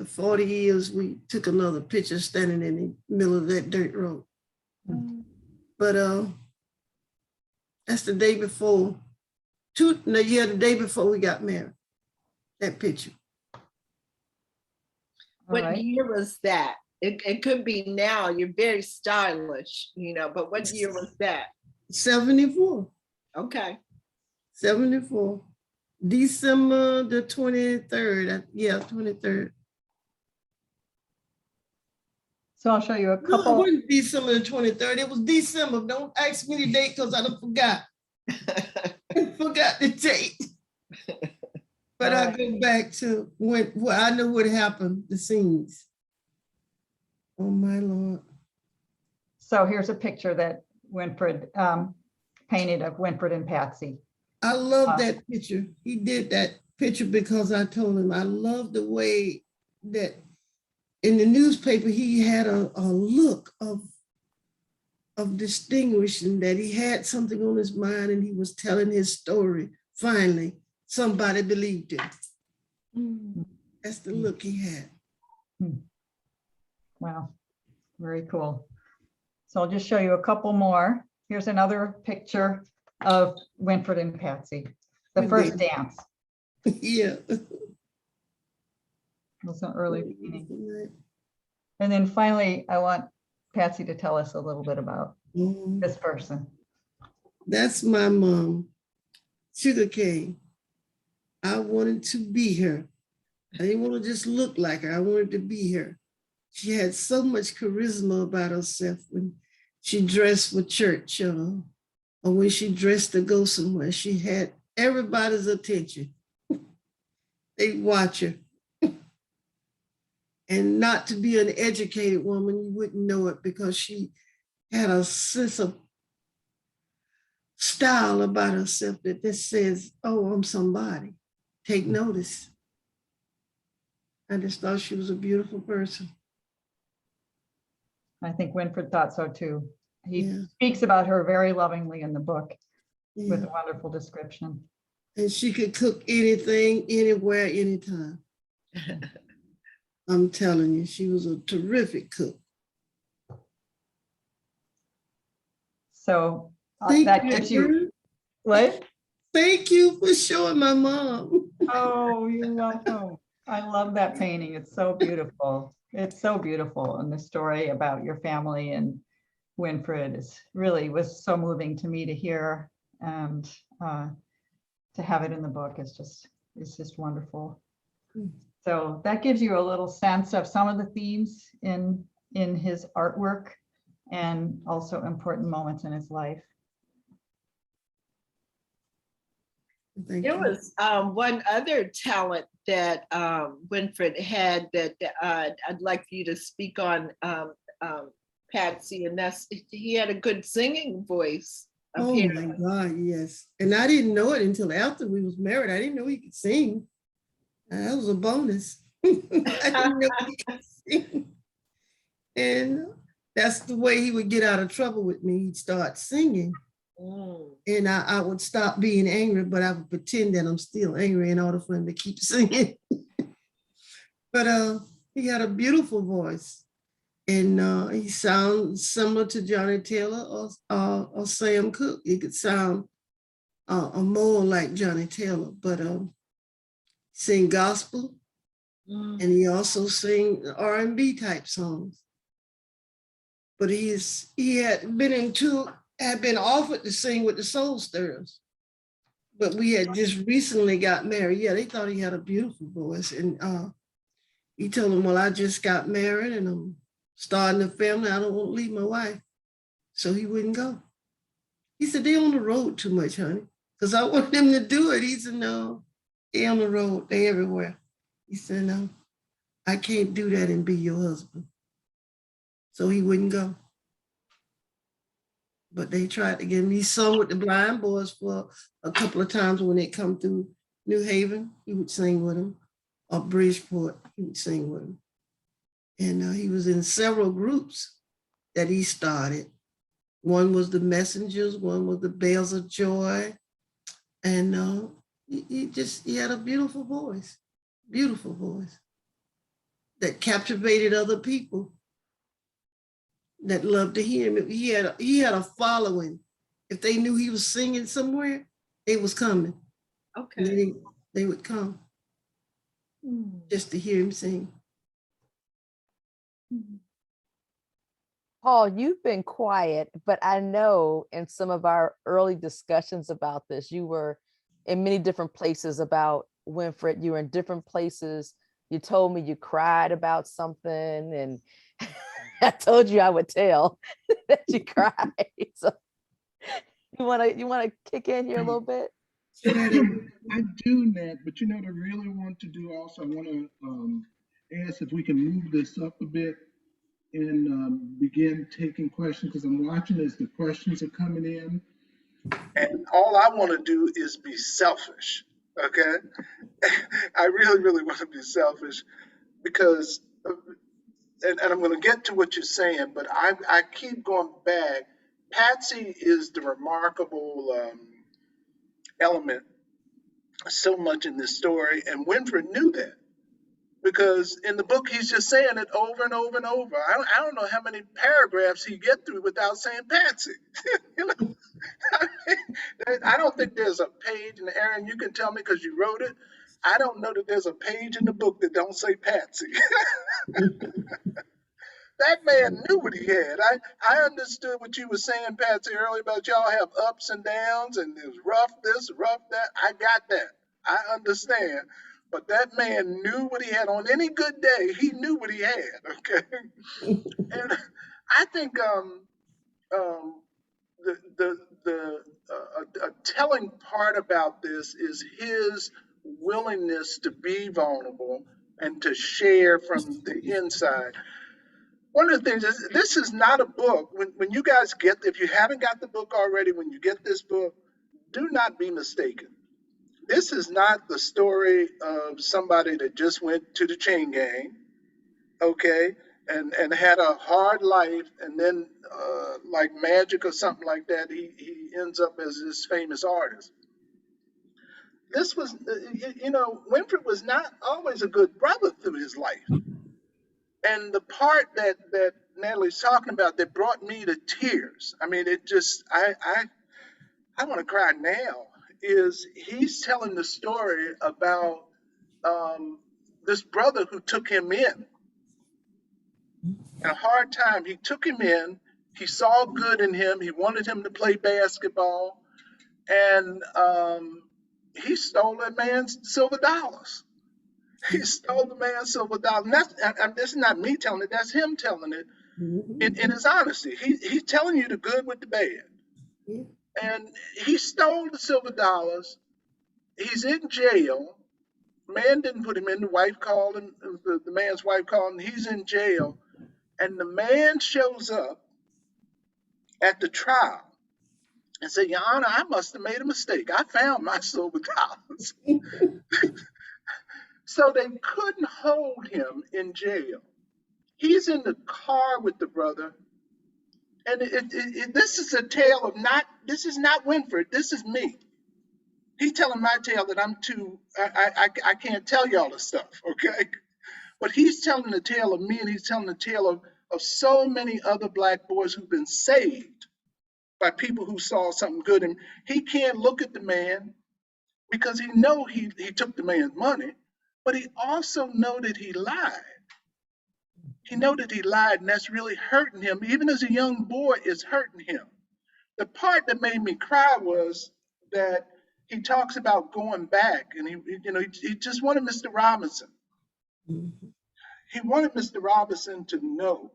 40 years, we took another picture standing in the middle of that dirt road. But that's the day before, the day before we got married, that picture. What year was that? It could be now. You're very stylish, but what year was that? 74. Okay. 74. December the 23rd. Yeah, 23rd. So I'll show you a No, couple. it wasn't December the 23rd. It was December. Don't ask me the date because I done forgot. Forgot the date. But I go back to when I know what happened, the scenes. Oh my Lord. So here's a picture that Winfred painted of Winfred and Patsy. I love that picture. He did that picture because I told him I love the way that in the newspaper he had a look of distinguishing, that he had something on his mind and he was telling his story. Finally, somebody believed him. That's the look he had. Wow, very cool. So I'll just show you a couple more. Here's another picture of Winfred and Patsy, the first dance. Yeah. It was an early beginning. And then finally, I want Patsy to tell us a little bit about this person. That's my mom, Sugar Cane. I wanted to be her. I didn't want to just look like her. I wanted to be her. She had so much charisma about herself when she dressed for church, or when she dressed to go somewhere. She had everybody's attention. They'd watch her. And not to be an educated woman, you wouldn't know it because she had a sense of style about herself that just says, oh, I'm somebody. Take notice. I just thought she was a beautiful person. I think Winfred thought so too. He speaks about her very lovingly in the book with a wonderful description. And she could cook anything, anywhere, anytime. I'm telling you, she was a terrific cook. So that gives you, what? Thank you for showing my mom. Oh, you're welcome. I love that painting. It's so beautiful. It's so beautiful. And the story about your family and Winfred was so moving to me to hear, and to have it in the book is just wonderful. So that gives you a little sense of some of the themes in his artwork and also important moments in his life. There was one other talent that Winfred had that I'd like for you to speak on, Patsy, and he had a good singing voice. Oh my God, yes. And I didn't know it until after we was married. I didn't know he could sing. That was a bonus. I didn't know he could sing. And that's the way he would get out of trouble with me. He'd start singing. And I would stop being angry, but I would pretend that I'm still angry in order for him to keep singing. But he had a beautiful voice. And he sounds similar to Johnny Taylor or Sam Cooke. He could sound more like Johnny Taylor, but sing gospel, and he also sing R&B type songs. But he had been offered to sing with the Soul Stirrers, but we had just recently got married. Yeah, they thought he had a beautiful voice, and he told them, "Well, I just got married and I'm starting a family. I don't want to leave my wife," so he wouldn't go. He said, "They're on the road too much, honey," because I wanted them to do it. He said, "No, they're on the road. They're everywhere." He said, "No, I can't do that and be your husband." So he wouldn't go. But they tried to get him. He sung with the Blind Boys for a couple of times when they come through New Haven. He would sing with them. Or Bridgeport, he would sing with them. And he was in several groups that he started. One was the Messengers, one was the Bells of Joy. And he had a beautiful voice that captivated other people that loved to hear him. He had a following. If they knew he was singing somewhere, they was coming. Okay. They would come just to hear him sing. Paul, you've been quiet, but I know in some of our early discussions about this, you were in many different places about Winfred. You were in different places. You told me you cried about something, and I told you I would tell that you cried. So you wanna kick in here a little bit? I do, Nat, but you know what I really want to do also? I want to ask if we can move this up a bit and begin taking questions, because I'm watching as the questions are coming in. And all I want to do is be selfish, okay? I really, really want to be selfish because, and I'm going to get to what you're saying, but I keep going back. Patsy is the remarkable element so much in this story, and Winfred knew that because in the book he's just saying it over and over and over. I don't know how many paragraphs he get through without saying Patsy. You know, I don't think there's a page, and Aaron, you can tell me because you wrote it. I don't know that there's a page in the book that don't say Patsy. That man knew what he had. I understood what you were saying, Patsy, earlier about y'all have ups and downs and there's rough this, rough that. I got that. I understand. But that man knew what he had. On any good day, he knew what he had. Okay. And I think a telling part about this is his willingness to be vulnerable and to share from the inside. One of the things is this is not a book. When you guys get, if you haven't got the book already, when you get this book, do not be mistaken. This is not the story of somebody that just went to the chain gang, okay, and had a hard life, and then like magic or something like that, he ends up as this famous artist. This was, Winfred was not always a good brother through his life. And the part that Natalie's talking about that brought me to tears, I mean, it just, I want to cry now, is he's telling the story about this brother who took him in a hard time. He took him in, he saw good in him, he wanted him to play basketball, and he stole that man's silver dollars. He stole the man's silver dollars. And that's not me telling it, that's him telling it. In his honesty, he's telling you the good with the bad. And he stole the silver dollars. He's in jail. Man didn't put him in. The wife called, and the man's wife called, and he's in jail. And the man shows up at the trial and said, Your Honor, I must have made a mistake. I found my silver dollars. So they couldn't hold him in jail. He's in the car with the brother. And this is a tale of this is not Winfred, this is me. He's telling my tale that I can't tell y'all the stuff, okay? But he's telling the tale of me, and he's telling the tale of so many other Black boys who've been saved by people who saw something good. And he can't look at the man because he know he took the man's money, but he also know that he lied. He know that he lied, and that's really hurting him. Even as a young boy, it's hurting him. The part that made me cry was that he talks about going back, and he just wanted Mr. Robinson. Mhm. He wanted Mr. Robinson to know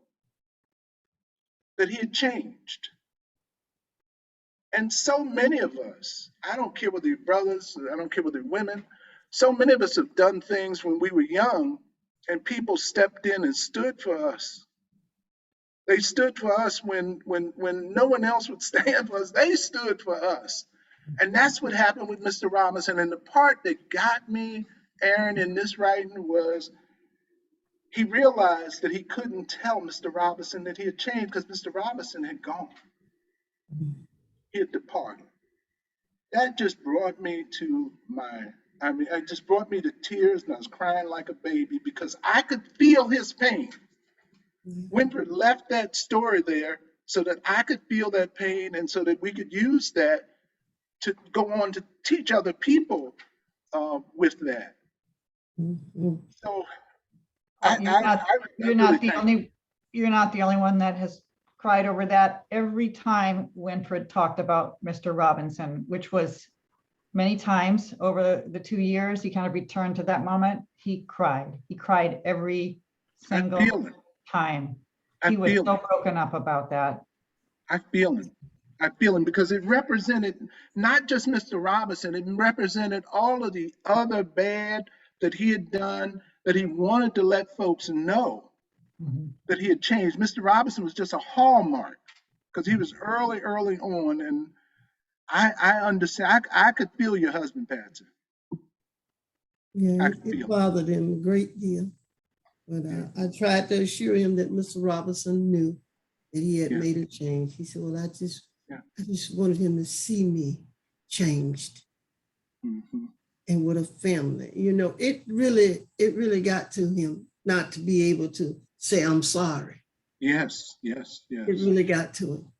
that he had changed. And so many of us, I don't care whether you're brothers, I don't care whether you're women, so many of us have done things when we were young and people stepped in and stood for us. They stood for us when no one else would stand for us. They stood for us. And that's what happened with Mr. Robinson. And the part that got me, Aaron, in this writing was he realized that he couldn't tell Mr. Robinson that he had changed because Mr. Robinson had gone. He had departed. That just brought me to it just brought me to tears, and I was crying like a baby because I could feel his pain. Winfred left that story there so that I could feel that pain and so that we could use that to go on to teach other people with that. Mhm. So You're not the only one that has cried over that. Every time Winfred talked about Mr. Robinson, which was many times over the 2 years, he kind of returned to that moment. He cried. He cried every single time. He was so broken up about that. I feel him because it represented not just Mr. Robinson, it represented all of the other bad that he had done, that he wanted to let folks know that he had changed. Mr. Robinson was just a hallmark because he was early on, and I understand. I could feel your husband, Patsy. Yeah, it bothered him a great deal. But I tried to assure him that Mr. Robinson knew that he had made a change. He said, well, I just wanted him to see me changed and with a family. You know, it really got to him not to be able to say, I'm sorry. Yes. It really got to him.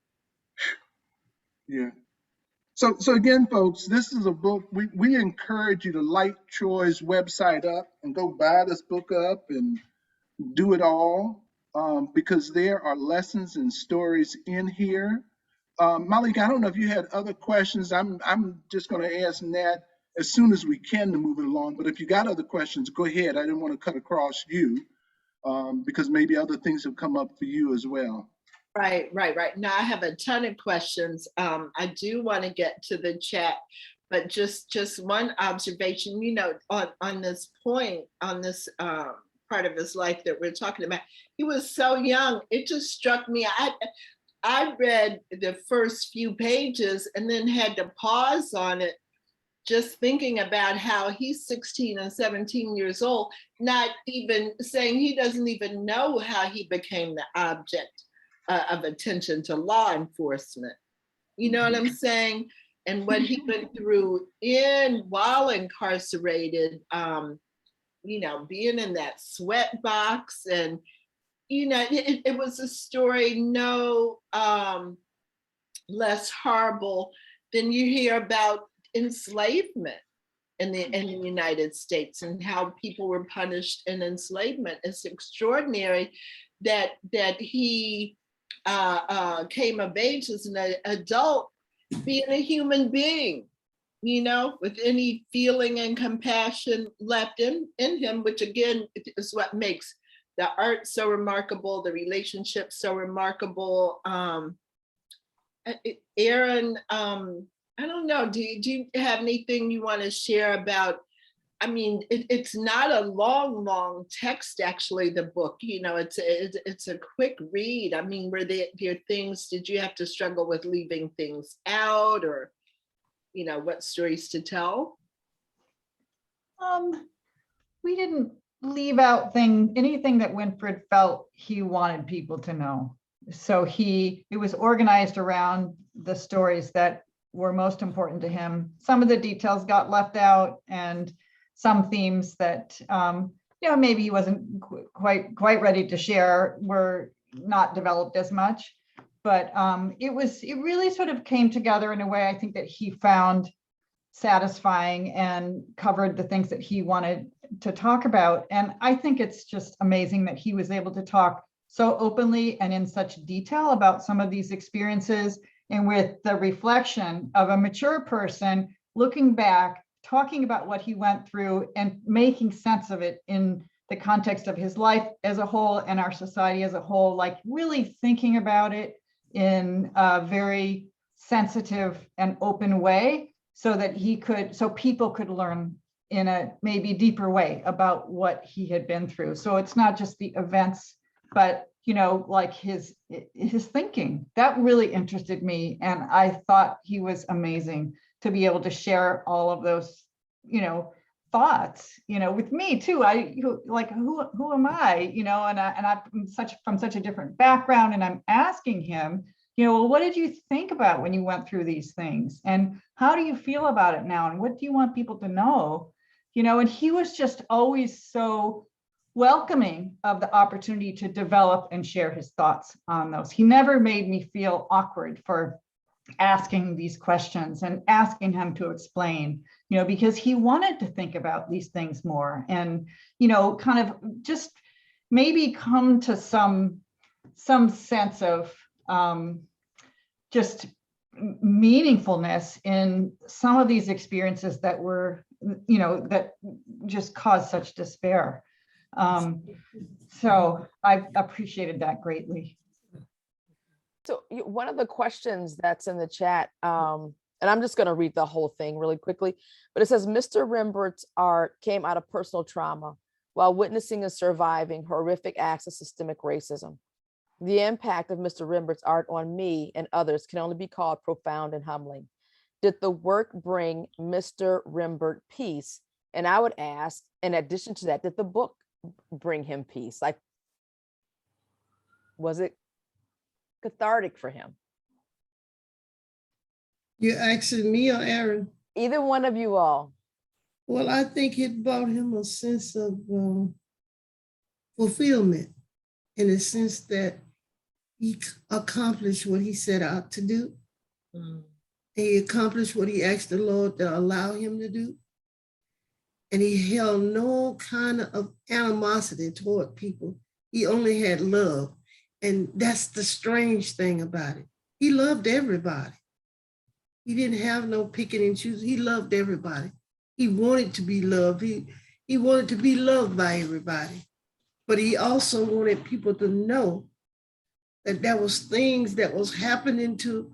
Yeah. So again, folks, this is a book. We encourage you to light Troy's website up and go buy this book up and do it all because there are lessons and stories in here. Malik, I don't know if you had other questions. I'm just going to ask Nat as soon as we can to move it along. But if you got other questions, go ahead. I didn't want to cut across you because maybe other things have come up for you as well. Right. Now I have a ton of questions. I do want to get to the chat, but just one observation, you know, on this point, on this part of his life that we're talking about, he was so young. It just struck me. I read the first few pages and then had to pause on it, just thinking about how he's 16 and 17 years old, not even saying he doesn't even know how he became the object of attention to law enforcement. You know what I'm saying? And what he went through while incarcerated, you know, being in that sweat box, and, you know, it was a story no less horrible than you hear about enslavement in the United States and how people were punished in enslavement. It's extraordinary that he came of age as an adult, being a human being, you know, with any feeling and compassion left in him, which again is what makes the art so remarkable, the relationship so remarkable. Aaron, I don't know, do you have anything you want to share about I mean, it's not a long text, actually, the book, it's a quick read. I mean, were there things, did you have to struggle with leaving things out, or, what stories to tell? We didn't leave out anything that Winfred felt he wanted people to know. So it was organized around the stories that were most important to him. Some of the details got left out, and some themes that maybe he wasn't quite ready to share were not developed as much. But it really sort of came together in a way I think that he found satisfying and covered the things that he wanted to talk about. And I think it's just amazing that he was able to talk so openly and in such detail about some of these experiences, and with the reflection of a mature person looking back, talking about what he went through and making sense of it in the context of his life as a whole and our society as a whole, like really thinking about it in a very sensitive and open way, so that people could learn in a maybe deeper way about what he had been through. So it's not just the events, but like his thinking. That really interested me, and I thought he was amazing to be able to share all of those thoughts with me too. Who am I, and I'm from such a different background, and I'm asking him, well, what did you think about when you went through these things, and how do you feel about it now, and what do you want people to know? And he was just always so welcoming of the opportunity to develop and share his thoughts on those. He never made me feel awkward for asking these questions and asking him to explain, because he wanted to think about these things more, and kind of just maybe come to some sense of just meaningfulness in some of these experiences that were, that just caused such despair. So I appreciated that greatly. So one of the questions that's in the chat, and I'm just going to read the whole thing really quickly, but it says, Mr. Rembert's art came out of personal trauma while witnessing and surviving horrific acts of systemic racism. The impact of Mr. Rembert's art on me and others can only be called profound and humbling. Did the work bring Mr. Rembert peace? And I would ask, in addition to that, did the book bring him peace? Like, was it cathartic for him? You're asking me or Aaron? Either one of you all. Well, I think it brought him a sense of fulfillment, in the sense that he accomplished what he set out to do. Mm. He accomplished what he asked the Lord to allow him to do. And he held no kind of animosity toward people. He only had love. And that's the strange thing about it. He loved everybody. He didn't have no picking and choosing. He loved everybody. He wanted to be loved. He wanted to be loved by everybody. But he also wanted people to know that there was things that was happening to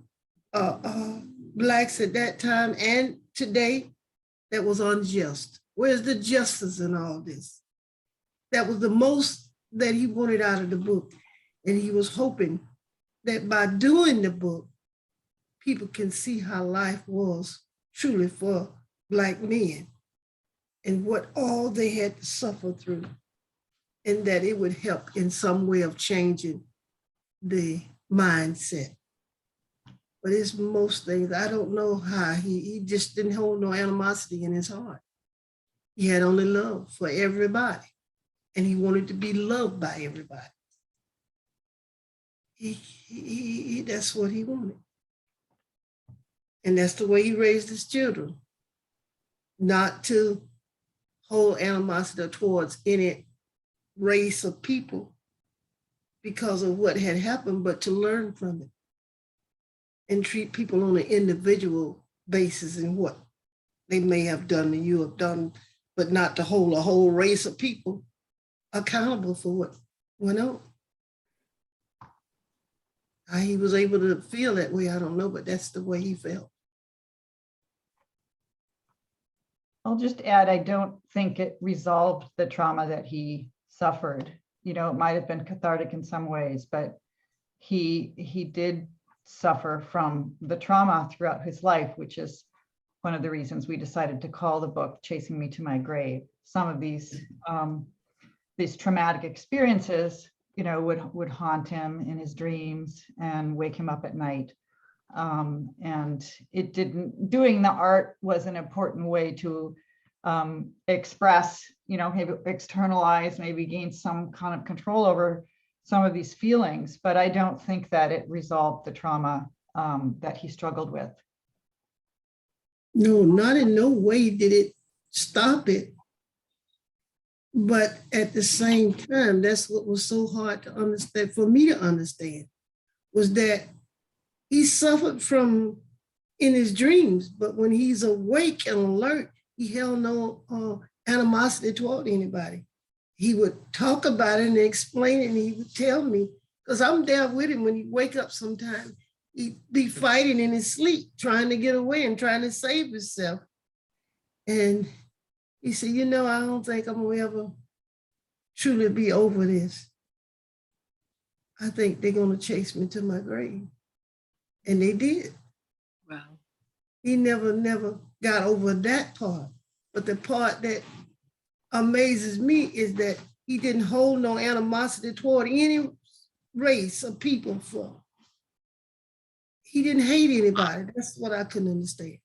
Blacks at that time and today that was unjust. Where's the justice in all this? That was the most that he wanted out of the book. And he was hoping that by doing the book, people can see how life was truly for Black men and what all they had to suffer through, and that it would help in some way of changing the mindset. But it's most things, I don't know how, he just didn't hold no animosity in his heart. He had only love for everybody, and he wanted to be loved by everybody. That's what he wanted. And that's the way he raised his children, not to hold animosity towards any race of people because of what had happened, but to learn from it and treat people on an individual basis and what they may have done and you have done, but not to hold a whole race of people accountable for what went on. How he was able to feel that way, I don't know, but that's the way he felt. I'll just add, I don't think it resolved the trauma that he suffered. You know, it might have been cathartic in some ways, but he did suffer from the trauma throughout his life, which is one of the reasons we decided to call the book Chasing Me to My Grave. Some of these traumatic experiences, you know, would haunt him in his dreams and wake him up at night. And doing the art was an important way to express, you know, maybe externalize, maybe gain some kind of control over some of these feelings, but I don't think that it resolved the trauma that he struggled with. No, not in no way did it stop it. But at the same time, that's what was so hard to understand, for me to understand, was that he suffered from in his dreams, but when he's awake and alert, he held no animosity toward anybody. He would talk about it and explain it, and he would tell me, because I'm there with him when he wake up sometime, he'd be fighting in his sleep, trying to get away and trying to save himself. And he said, you know, I don't think I'm gonna ever truly be over this. I think they're gonna chase me to my grave. And they did. Wow. He never got over that part. But the part that amazes me is that he didn't hold no animosity toward any race or people for. He didn't hate anybody. That's what I couldn't understand.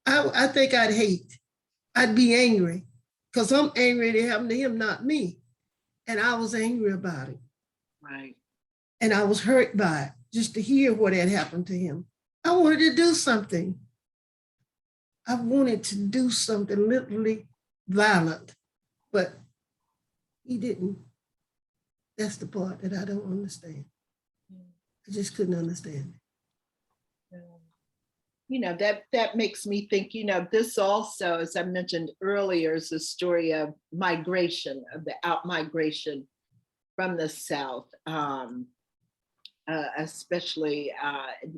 I think I'd hate. I'd be angry because I'm angry it happened to him, not me. And I was angry about it. Right. And I was hurt by it, just to hear what had happened to him. I wanted to do something. I wanted to do something literally violent, but he didn't. That's the part that I don't understand. I just couldn't understand it. You know, that makes me think, you know, this also, as I mentioned earlier, is a story of migration, of the out-migration from the South, especially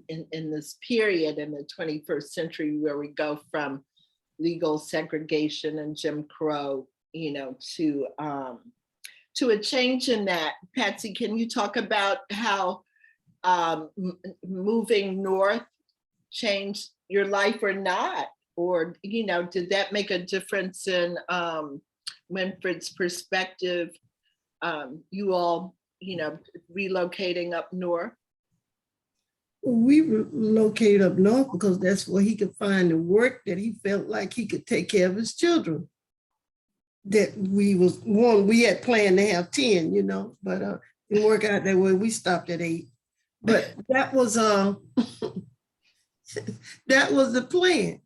in this period in the 21st century where we go from legal segregation and Jim Crow, you know, to a change in that. Patsy, can you talk about how moving north changed your life or not? Or, you know, did that make a difference in Winfred's perspective? You all, you know, relocating up north? We relocated up north because that's where he could find the work that he felt like he could take care of his children. That we had planned to have 10, you know, but it didn't work out that way. We stopped at 8. But that was that was the plan.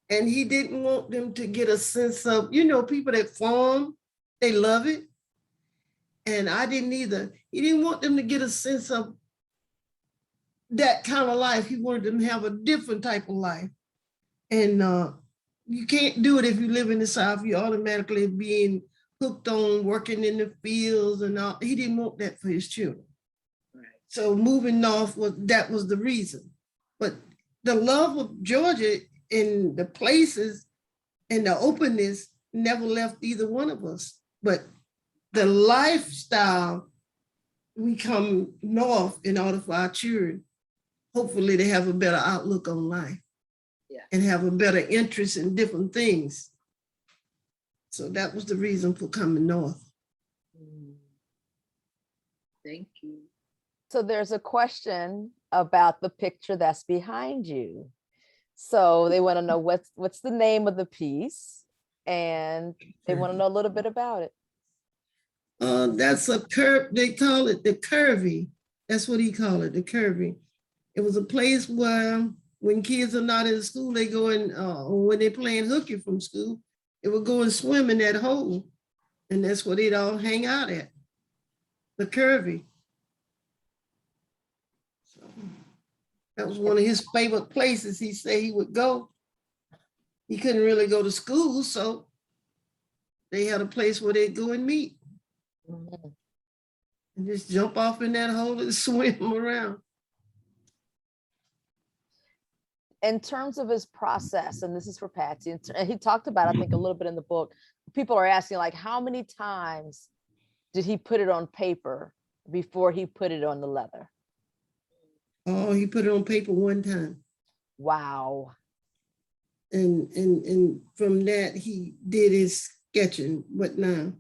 And he didn't want them to get a sense of, you know, people that farm, they love it. And I didn't either. He didn't want them to get a sense of that kind of life. He wanted them to have a different type of life. And you can't do it if you live in the South. You're automatically being hooked on working in the fields and all. He didn't want that for his children. Right. So moving north was the reason. But the love of Georgia and the places and the openness never left either one of us. But the lifestyle, we come north in order for our children, hopefully they have a better outlook on life. Yeah. And have a better interest in different things. So that was the reason for coming north. Thank you. So there's a question about the picture that's behind you. So they want to know what's the name of the piece, and they want to know a little bit about it. That's a curve. They call it the Curvy. That's what he called it, the Curvy. It was a place where when kids are not in school, they go in, when they're playing hooky from school, they would go and swim in that hole. And that's where they'd all hang out at, the Curvy. So that was one of his favorite places he said he would go. He couldn't really go to school, so they had a place where they'd go and meet. Mm-hmm. And just jump off in that hole and swim around. in terms of his process, and this is for Patsy, and he talked about, I think, a little bit in the book, people are asking, like, how many times did he put it on paper before he put it on the leather? Oh, he put it on paper one time. Wow. And from that, he did his sketching, but now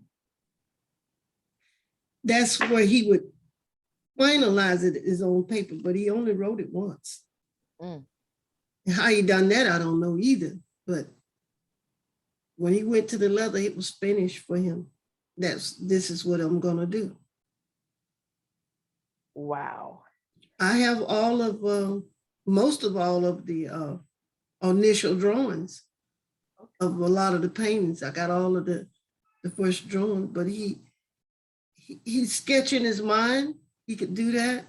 that's where he would finalize it is on paper, but he only wrote it once. Mm. How he done that, I don't know either. But when he went to the leather, it was finished for him. This is what I'm gonna do. Wow. I have all of most of all of the initial drawings of a lot of the paintings. I got all of the first drawing, but he's sketching his mind. He could do that,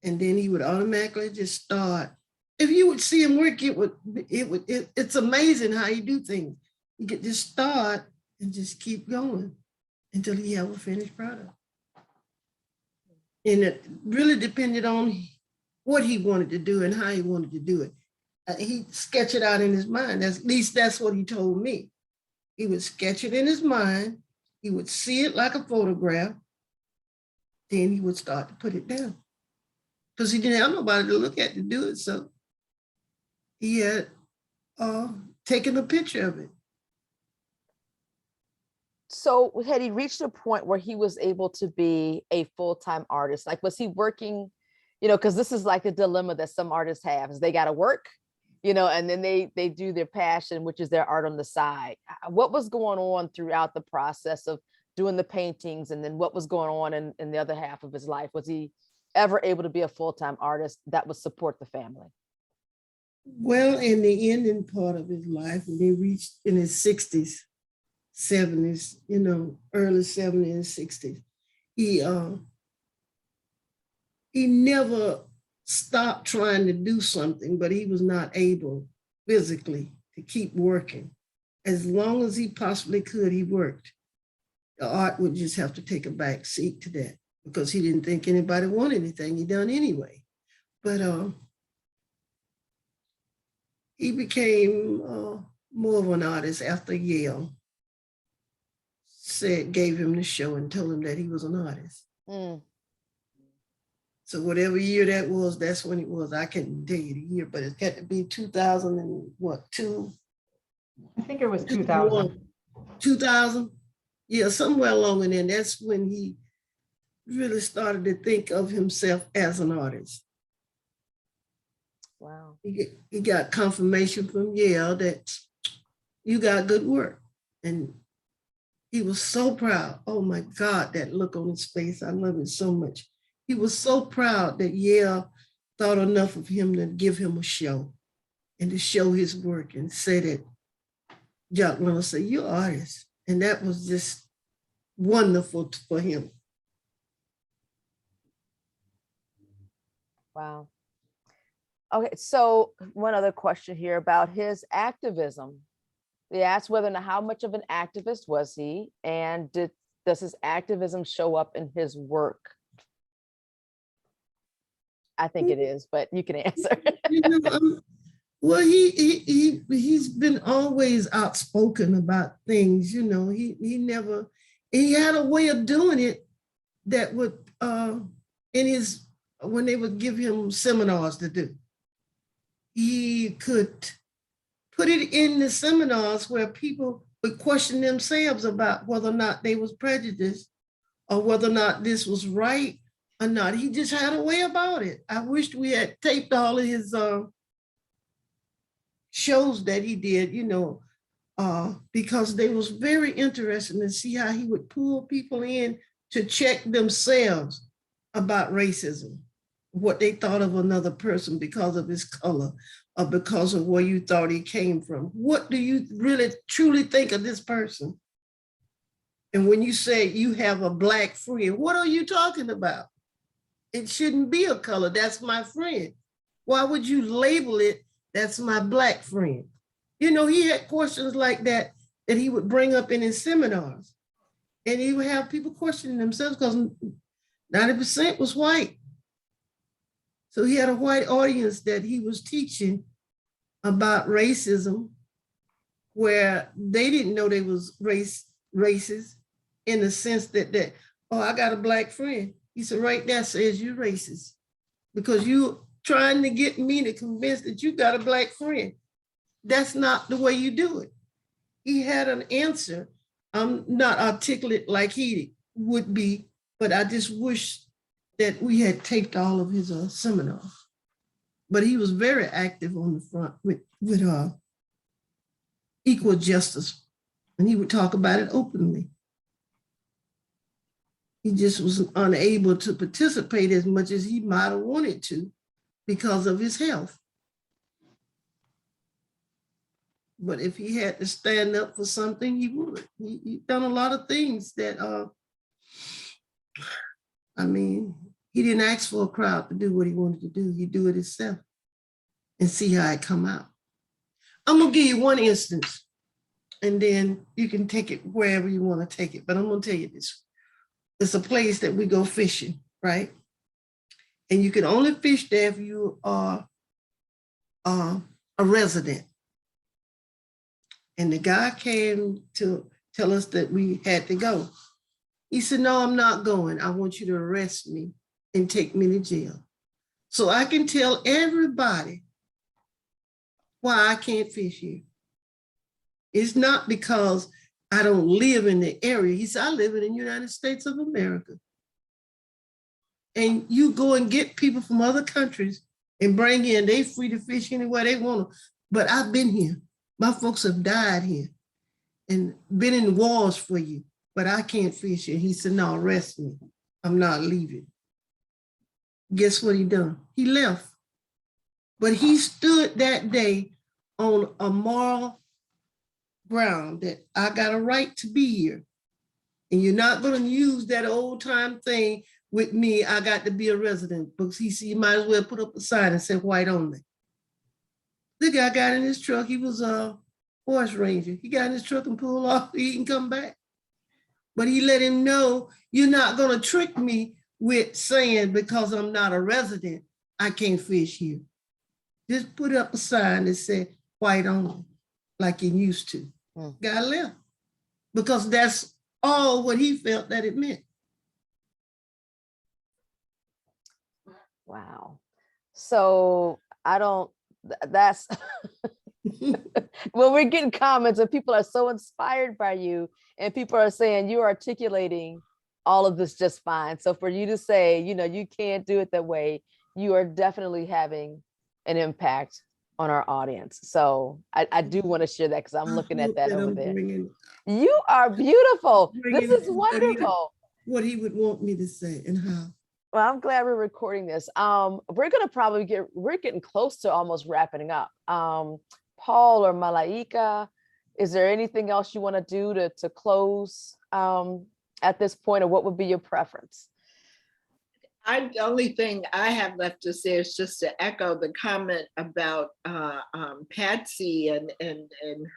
and then he would automatically just start. If you would see him work, it's amazing how he do things. He could just start and just keep going until he have a finished product. And it really depended on what he wanted to do and how he wanted to do it. He sketched it out in his mind. At least that's what he told me. He would sketch it in his mind. He would see it like a photograph. Then he would start to put it down. Because he didn't have nobody to look at to do it. So he had taken a picture of it. So had he reached a point where he was able to be a full-time artist? Like, was he working, because this is like a dilemma that some artists have, is they got to work, and then they do their passion, which is their art on the side. What was going on throughout the process of doing the paintings? And then what was going on in the other half of his life? Was he ever able to be a full-time artist that would support the family? Well, in the ending part of his life, when he reached in his 60s, 70s, early 70s and 60s, he never stopped trying to do something, but he was not able physically to keep working. As long as he possibly could, he worked. The art would just have to take a back seat to that because he didn't think anybody wanted anything he done anyway. But he became more of an artist after Yale gave him the show and told him that he was an artist. Mm. So whatever year that was, that's when it was. I can't tell you the year, but it had to be 2000 and what, two? I think it was 2000. 2000? Yeah, somewhere along in there. That's when he really started to think of himself as an artist. Wow. He got confirmation from Yale that you got good work. And he was so proud. Oh my God, that look on his face. I love it so much. He was so proud that Yale thought enough of him to give him a show and to show his work and say that Jock Reynolds said, you're an artist. And that was just wonderful for him. Wow. Okay, so one other question here about his activism. They asked whether or not how much of an activist was he, and does his activism show up in his work? I think it is, but you can answer. Well, he's been always outspoken about things. He had a way of doing it that would when they would give him seminars to do, he could put it in the seminars where people would question themselves about whether or not they was prejudiced or whether or not this was right or not. He just had a way about it. I wished we had taped all of his shows that he did, because they was very interesting to see how he would pull people in to check themselves about racism, what they thought of another person because of his color or because of where you thought he came from. What do you really truly think of this person? And when you say you have a Black friend, what are you talking about? It shouldn't be a color. That's my friend. Why would you label it, that's my Black friend? He had questions like that he would bring up in his seminars. And he would have people questioning themselves because 90% was white. So he had a white audience that he was teaching about racism, where they didn't know they was racist in the sense that, oh, I got a black friend. He said, right there says you're racist because you trying to get me to convince that you got a black friend. That's not the way you do it. He had an answer. I'm not articulate like he would be, but I just wish that we had taped all of his seminars. But he was very active on the front with equal justice, and he would talk about it openly. He just was unable to participate as much as he might have wanted to because of his health. But if he had to stand up for something, he would. He done a lot of things that, I mean, he didn't ask for a crowd to do what he wanted to do. He do it himself and see how it come out. I'm gonna give you one instance, and then you can take it wherever you want to take it. But I'm gonna tell you this. It's a place that we go fishing, right? And you can only fish there if you are a resident. And the guy came to tell us that we had to go. He said, no, I'm not going. I want you to arrest me and take me to jail. So I can tell everybody why I can't fish here. It's not because I don't live in the area. He said, I live in the United States of America. And you go and get people from other countries and bring in, they free to fish anywhere they want to. But I've been here. My folks have died here and been in wars for you, but I can't fish here. He said, no, arrest me. I'm not leaving. Guess what he done? He left. But he stood that day on a moral ground that I got a right to be here. And you're not going to use that old time thing with me. I got to be a resident. Because he said, you might as well put up a sign and say white only. The guy got in his truck. He was a forest ranger. He got in his truck and pulled off, eat and come back. But he let him know, you're not going to trick me with saying because I'm not a resident, I can't fish here. Just put up a sign that said white only, like you used to. Guy left because that's all what he felt that it meant. Wow. So that's when we're getting comments and people are so inspired by you and people are saying you're articulating all of this just fine. So for you to say, you can't do it that way, you are definitely having an impact on our audience. So I do want to share that because I'm looking at that over there. You are beautiful. This is wonderful. What he would want me to say and how. Well, I'm glad we're recording this. We're gonna probably we're getting close to almost wrapping up. Paul or Malaika, is there anything else you want to do to close at this point, or what would be your preference? The only thing I have left to say is just to echo the comment about Patsy and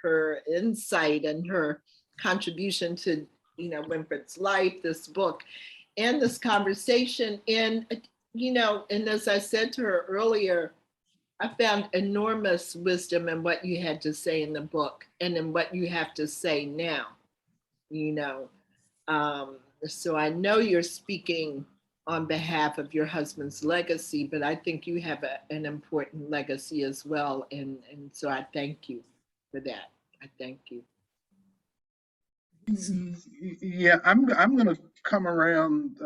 her insight and her contribution to Winfred's life, this book, and this conversation. And and as I said to her earlier, I found enormous wisdom in what you had to say in the book and in what you have to say now. So I know you're speaking on behalf of your husband's legacy, but I think you have an important legacy as well. And so I thank you for that. I thank you. Yeah, I'm going to come around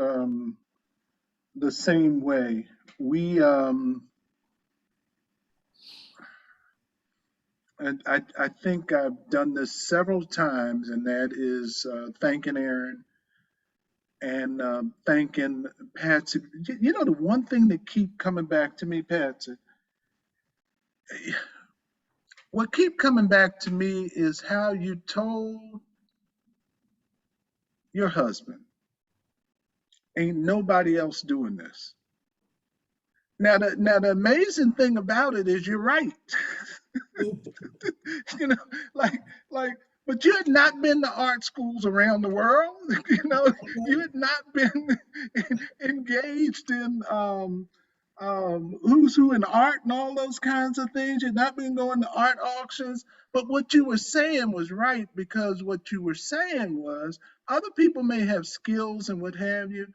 the same way. We, and I think I've done this several times, and that is thanking Aaron and thanking Patsy. The one thing that keep coming back to me, Patsy, what keep coming back to me is how you told your husband, ain't nobody else doing this. Now the amazing thing about it is you're right. But you had not been to art schools around the world. You had not been engaged in who's who in art and all those kinds of things. You've not been going to art auctions. But what you were saying was right, because what you were saying was other people may have skills and what have you,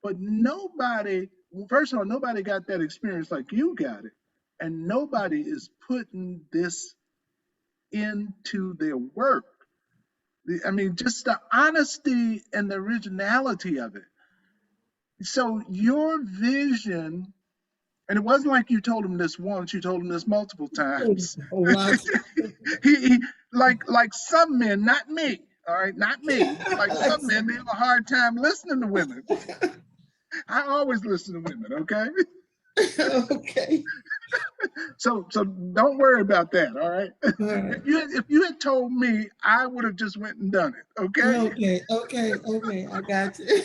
but nobody, first of all, nobody got that experience like you got it. And nobody is putting this into their work. I mean, just the honesty and the originality of it. So your vision, and it wasn't like you told him this once, you told him this multiple times. Lots. he like some men, not me, all right, not me, but like some men, they have a hard time listening to women. I always listen to women, okay? Okay. So don't worry about that, all right? All right. If you had told me, I would have just went and done it, okay? Okay. I got you.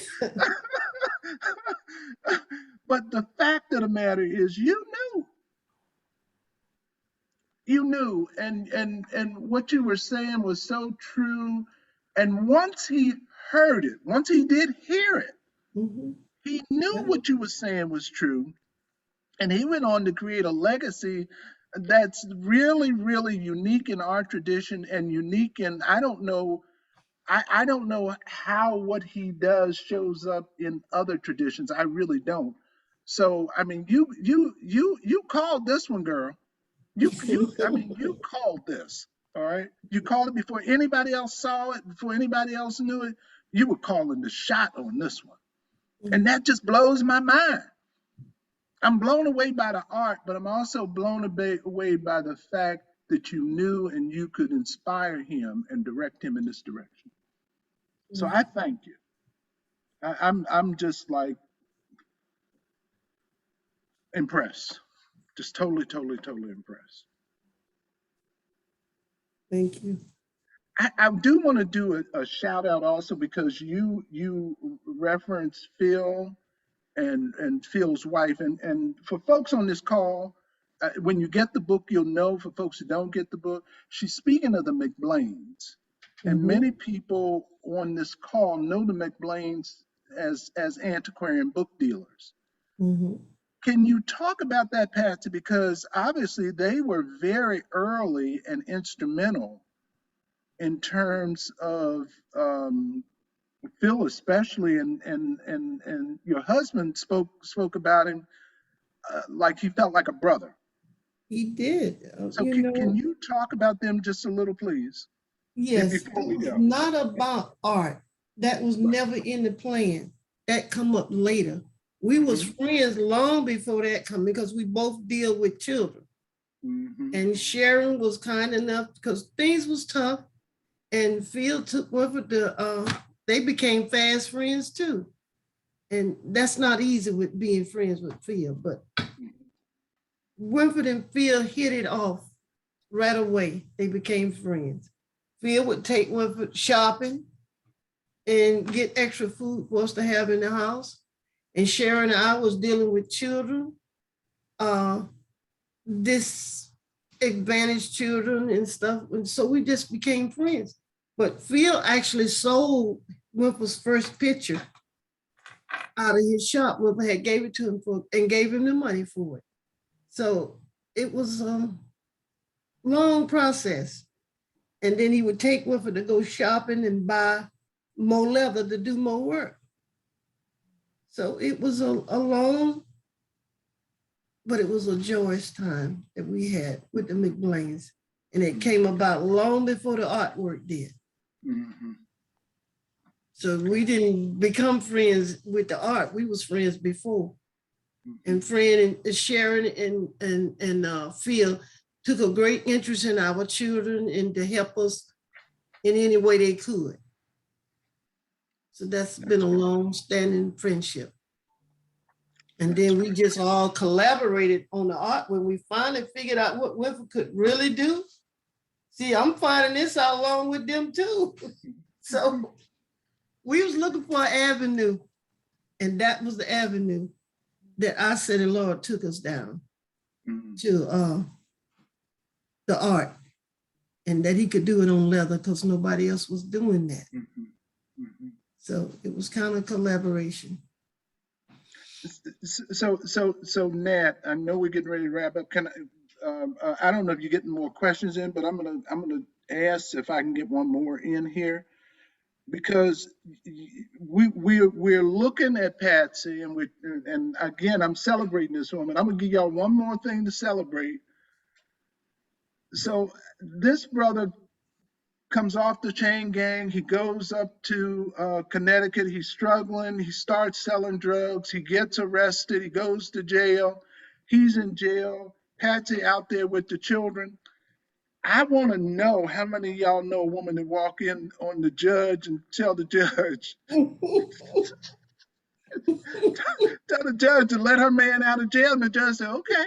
But the fact of the matter is, you knew, and what you were saying was so true. And once he heard it, once he did hear it, Mhm. he knew Yeah. what you were saying was true. And he went on to create a legacy that's really, really unique in our tradition and unique in, I don't know, I don't know how what he does shows up in other traditions. I really don't. So I mean, you called this one, girl. I mean, you called this. All right. You called it before anybody else saw it, before anybody else knew it. You were calling the shot on this one. And that just blows my mind. I'm blown away by the art, but I'm also blown away by the fact that you knew and you could inspire him and direct him in this direction. So I thank you. I'm just like impressed, just totally impressed. Thank you. I do want to do a shout out also, because you reference Phil and Phil's wife, and for folks on this call, when you get the book, you'll know. For folks who don't get the book, she's speaking of the McBlains, and many people on this call know the McBlains as antiquarian book dealers. Mhm. Can you talk about that, Patsy? Because obviously they were very early and instrumental in terms of Phil, especially, and your husband spoke about him like he felt like a brother. He did. So can you talk about them just a little, please? Yes, Before we it was go. not about art. That was never in the plan. That come up later. We was friends long before that come, because we both deal with children. And Sharon was kind enough, because things was tough, and Phil took Winfred to, they became fast friends too. And that's not easy with being friends with Phil, but Winfred and Phil hit it off right away. They became friends. Phil would take Winfred shopping and get extra food for us to have in the house. And Sharon and I was dealing with children, disadvantaged children and stuff. And so we just became friends. But Phil actually sold Winfred's first picture out of his shop. Winfred had gave it to him and gave him the money for it. So it was a long process. And then he would take Winfred to go shopping and buy more leather to do more work. So it was a long, but it was a joyous time that we had with the McBlains. And it came about long before the artwork did. So we didn't become friends with the art. We was friends before. And Fred and Sharon and Phil took a great interest in our children and to help us in any way they could. So that's been a long-standing friendship. And then we just all collaborated on the art when we finally figured out what Winfred could really do. See, I'm finding this out along with them too. So we was looking for an avenue, and that was the avenue that I said the Lord took us down to the art, and that he could do it on leather because nobody else was doing that. So it was kind of collaboration. So Nat, I know we're getting ready to wrap up. I don't know if you're getting more questions in, but I'm gonna ask if I can get one more in here, because we're looking at Patsy, and again, I'm celebrating this woman. I'm gonna give y'all one more thing to celebrate. So this brother comes off the chain gang. He goes up to Connecticut. He's struggling. He starts selling drugs. He gets arrested. He goes to jail. He's in jail. Patsy out there with the children. I want to know how many of y'all know a woman that walk in on the judge and tell the judge, tell the judge to let her man out of jail, and the judge said, okay.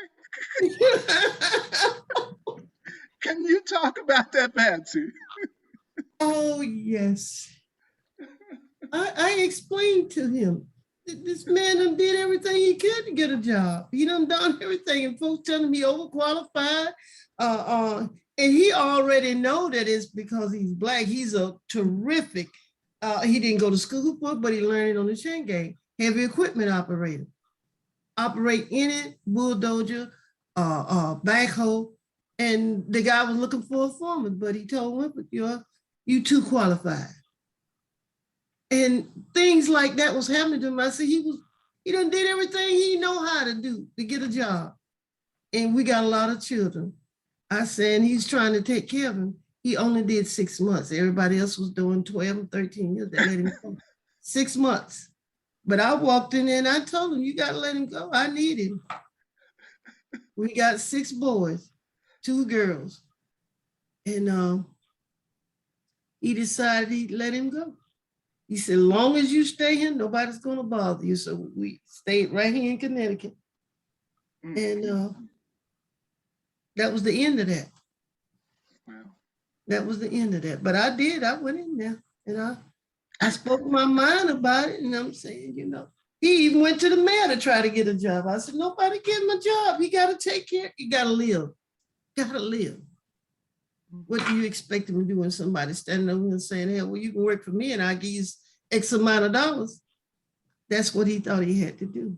Can you talk about that, Patsy? Oh, yes. I explained to him, this man done did everything he could to get a job. He done everything, and folks telling me overqualified. And he already know that it's because he's Black. He's a terrific, he didn't go to school for it, but he learned it on the chain gang. Heavy equipment operator. Operate any bulldozer, backhoe. And the guy was looking for a foreman, but he told him, you too qualified. And things like that was happening to him. I said, he done did everything he know how to do to get a job. And we got a lot of children. I said, and he's trying to take care of him. He only did 6 months. Everybody else was doing 12 and 13 years. They let him go. 6 months. But I walked in there and I told him, you got to let him go. I need him. We got 6 boys, 2 girls. And he decided he'd let him go. He said, as long as you stay here, nobody's going to bother you. So we stayed right here in Connecticut. And that was the end of that. Wow. That was the end of that. But I went in there and I spoke my mind about it. And I'm saying, he even went to the mayor to try to get a job. I said, nobody give him a job. He got to take care. He got to live. Got to live. What do you expect him to do when somebody's standing over and saying, hey, well, you can work for me and I'll give you X amount of dollars? That's what he thought he had to do.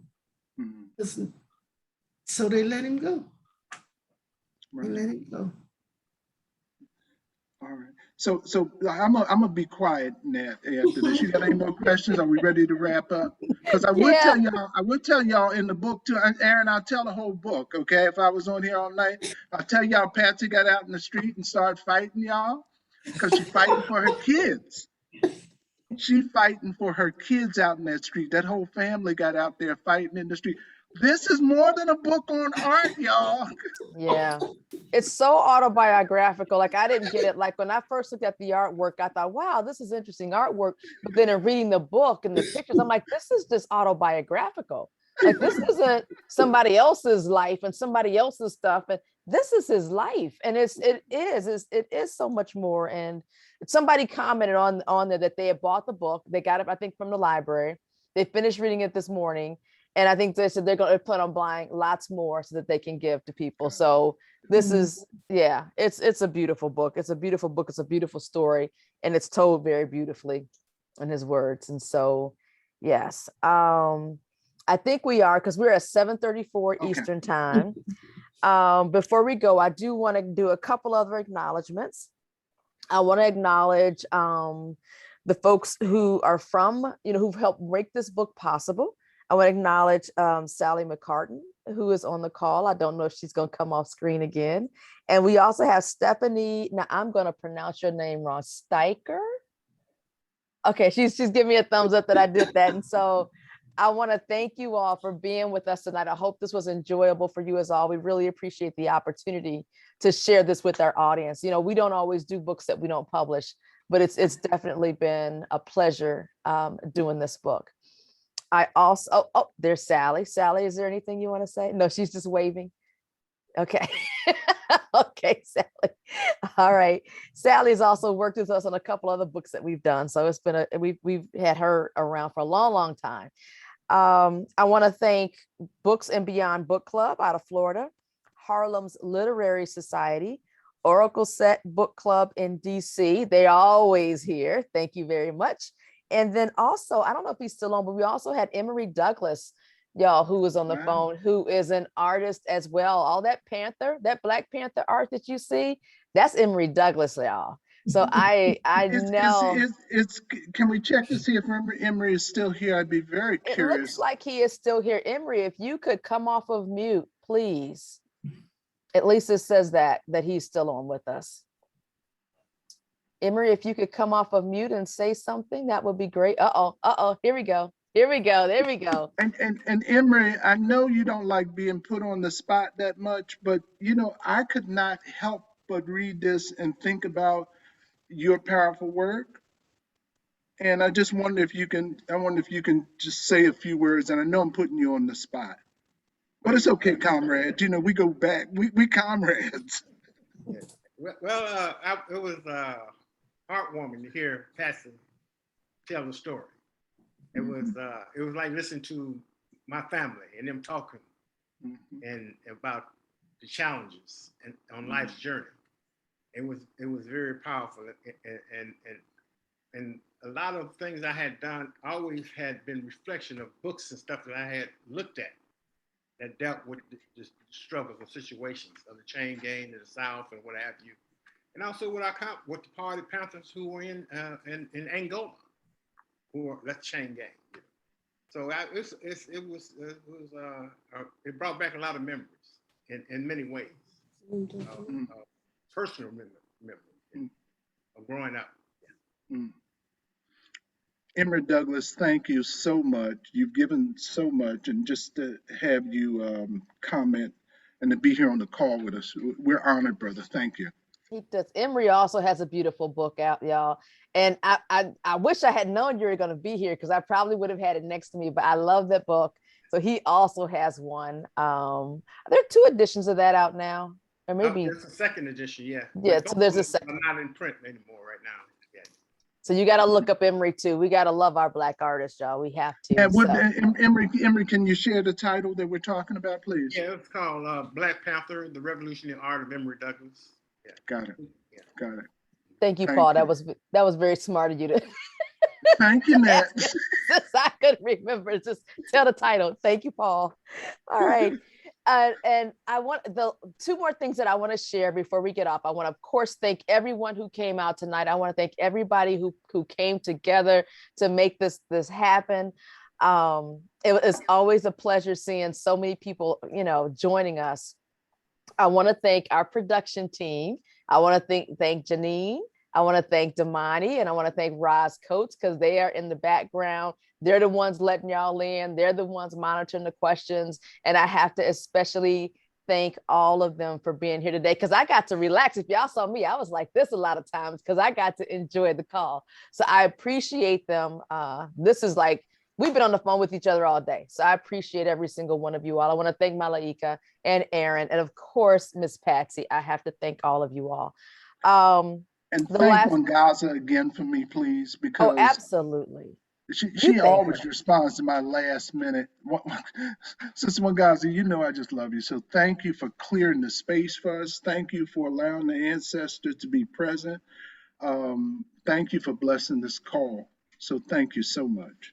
Mm-hmm. So they let him go. Right. They let him go. All right. So I'm gonna be quiet, Nat, after this. You got any more questions? Are we ready to wrap up? Because I would tell y'all in the book too, Aaron, I'll tell the whole book, okay? If I was on here all night, I'll tell y'all Patsy got out in the street and started fighting y'all because she's fighting for her kids. She fighting for her kids out in that street. That whole family got out there fighting in the street. This is more than a book on art, y'all. Yeah, it's so autobiographical. Like, I didn't get it. Like, when I first looked at the artwork, I thought, wow, this is interesting artwork. But then in reading the book and the pictures, I'm like, this is just autobiographical. Like, this isn't somebody else's life and somebody else's stuff. And this is his life. And it is so much more. And somebody commented on there that they had bought the book. They got it, I think, from the library. They finished reading it this morning. And I think they said they're going to plan on buying lots more so that they can give to people. So this is, yeah, it's a beautiful book. It's a beautiful book. It's a beautiful story. And it's told very beautifully in his words. And so, yes, I think we are, because we're at 7:34 Eastern time. Before we go, I do want to do a couple other acknowledgements. I want to acknowledge the folks who are from, who've helped make this book possible. I want to acknowledge Sally McCartan, who is on the call. I don't know if she's going to come off screen again. And we also have Stephanie. Now, I'm going to pronounce your name wrong. Steiker. Okay, she's giving me a thumbs up that I did that. And so I want to thank you all for being with us tonight. I hope this was enjoyable for you as all. We really appreciate the opportunity to share this with our audience. We don't always do books that we don't publish, but it's definitely been a pleasure doing this book. I also, there's Sally. Sally, is there anything you want to say? No, she's just waving. Okay. Okay, Sally. All right. Sally's also worked with us on a couple other books that we've done. So it's been we've had her around for a long, long time. I want to thank Books and Beyond Book Club out of Florida, Harlem's Literary Society, Oracle Set Book Club in DC. They're always here. Thank you very much. And then also, I don't know if he's still on, but we also had Emory Douglas y'all, who was on the Wow. phone, who is an artist as well. All that Black Panther art that you see, that's Emory Douglas, y'all. So I know Can we check to see if Emery is still here? I'd be very it looks curious. like he is still here. Emory, if you could come off of mute, please. At least it says that he's still on with us. Emory, if you could come off of mute and say something, that would be great. Uh-oh, here we go. There we go. And Emery, I know you don't like being put on the spot that much, but you know, I could not help but read this and think about your powerful work. And I just wonder if you can, just say a few words, and I know I'm putting you on the spot. But it's okay, comrade. You know, we go back. We comrades. Well, it was heartwarming to hear Patsy tell the story. It was like listening to my family and them talking and about the challenges and on life's journey. It was very powerful, and a lot of things I had done always had been reflection of books and stuff that I had looked at that dealt with the struggles and situations of the chain gang in the South and what have you, and also with the Party Panthers who were in Angola, who were that's chain gang. So it brought back a lot of memories in many ways, personal memories of growing up. Emory Douglas, thank you so much. You've given so much, and just to have you comment and to be here on the call with us, we're honored, brother. Thank you. He does. Emory also has a beautiful book out, y'all. And I wish I had known you were going to be here because I probably would have had it next to me, but I love that book. So he also has one. There are 2 editions of that out now, or maybe. There's a second edition, yeah. Yeah, so there's a second. I'm not in print anymore right now. Yeah. So you got to look up Emory too. We got to love our Black artists, y'all. We have to. And Emory, can you share the title that we're talking about, please? Yeah, it's called Black Panther: The Revolutionary Art of Emory Douglas. Yeah. Got it. Yeah. Got it. Thank you, Paul. That was very smart of you to. Thank you, Nat. Since I couldn't remember, just tell the title. Thank you, Paul. All right. And I want the 2 more things that I want to share before we get off. I want to, of course, thank everyone who came out tonight. I want to thank everybody who came together to make this happen. It was always a pleasure seeing so many people, joining us. I want to thank our production team. I want to thank Janine. I want to thank Damani, and I want to thank Roz Coates because they are in the background. They're the ones letting y'all in. They're the ones monitoring the questions. And I have to especially thank all of them for being here today because I got to relax. If y'all saw me, I was like this a lot of times because I got to enjoy the call. So I appreciate them. This is like, we've been on the phone with each other all day. So I appreciate every single one of you all. I want to thank Malaika and Aaron. And of course, Miss Patsy. I have to thank all of you all. And thank Wangaza again for me, please, because absolutely. She always responds to my last minute. Sister Wangaza, you know I just love you. So thank you for clearing the space for us. Thank you for allowing the ancestors to be present. Thank you for blessing this call. So thank you so much.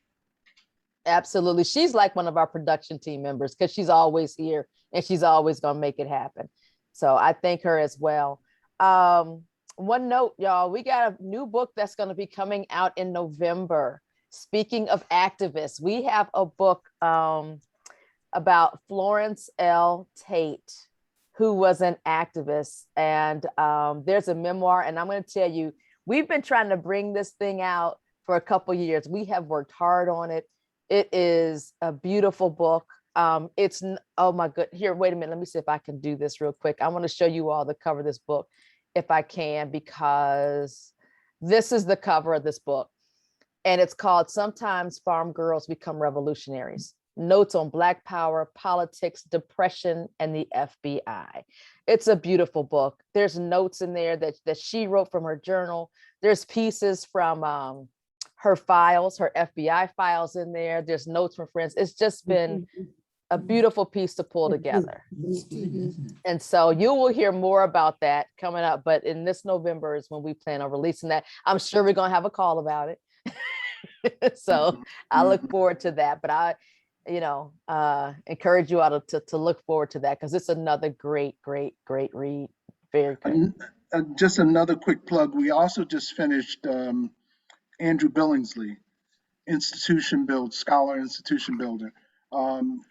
Absolutely. She's like one of our production team members because she's always here and she's always going to make it happen. So I thank her as well. One note, y'all, we got a new book that's going to be coming out in November. Speaking of activists, we have a book about Florence L. Tate, who was an activist. And there's a memoir, and I'm going to tell you, we've been trying to bring this thing out for a couple of years. We have worked hard on it. It is a beautiful book. It's, oh my good, here, wait a minute. Let me see if I can do this real quick. I want to show you all the cover of this book, if I can, because this is the cover of this book. And it's called Sometimes Farm Girls Become Revolutionaries. Notes on Black Power, Politics, Depression, and the FBI. It's a beautiful book. There's notes in there that she wrote from her journal. There's pieces from her files, her FBI files in there. There's notes from friends. It's just been a beautiful piece to pull together. And so you will hear more about that coming up, but in this November is when we plan on releasing that. I'm sure we're gonna have a call about it. So I look forward to that. But encourage you all to look forward to that, because it's another great read. Very great. Just another quick plug. We also just finished Andrew Billingsley, scholar, institution builder.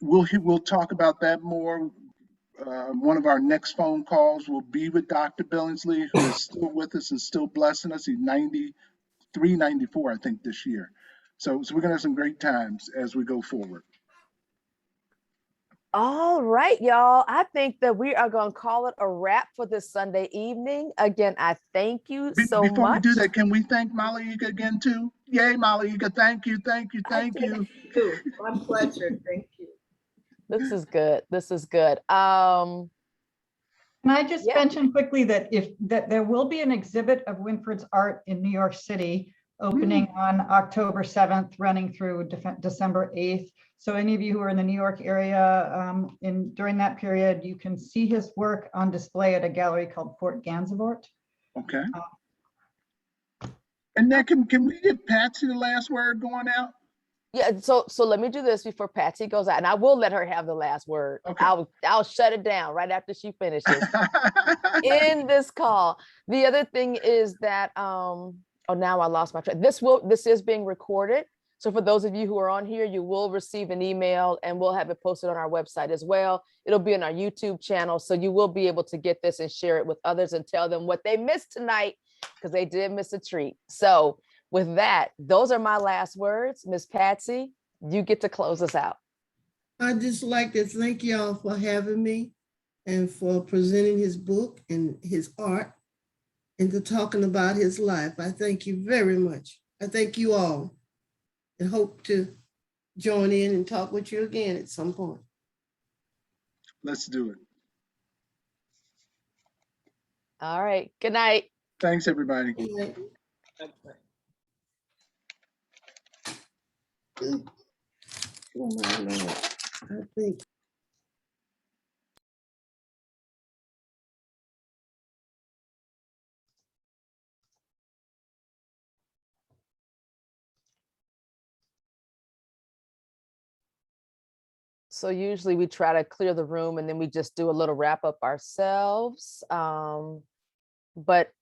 We'll talk about that more. One of our next phone calls will be with Dr. Billingsley, who is still with us and still blessing us. He's 93, 94, I think, this year. So we're gonna have some great times as we go forward. All right, y'all. I think that we are going to call it a wrap for this Sunday evening. Again, I thank you so much. Before we do that, can we thank Malaika again too? Yay, Malaika! Thank you. My pleasure. Thank you. This is good. Can I just mention quickly that there will be an exhibit of Winfred's art in New York City opening on October 7th, running through December 8th. So any of you who are in the New York area during that period, you can see his work on display at a gallery called Fort Gansevoort. Okay. And now can we get Patsy the last word going out? Yeah, so let me do this before Patsy goes out, and I will let her have the last word. Okay. I'll shut it down right after she finishes in this call. The other thing is that oh, now I lost my track. This is being recorded. So for those of you who are on here, you will receive an email, and we'll have it posted on our website as well. It'll be on our YouTube channel, so you will be able to get this and share it with others and tell them what they missed tonight, because they did miss a treat. So with that, those are my last words. Miss Patsy, you get to close us out. I'd just like to thank y'all for having me and for presenting his book and his art and to talking about his life. I thank you very much. I thank you all and hope to join in and talk with you again at some point. Let's do it. All right. Good night. Thanks, everybody. Good night. Oh my Lord, I think. So usually we try to clear the room and then we just do a little wrap up ourselves. But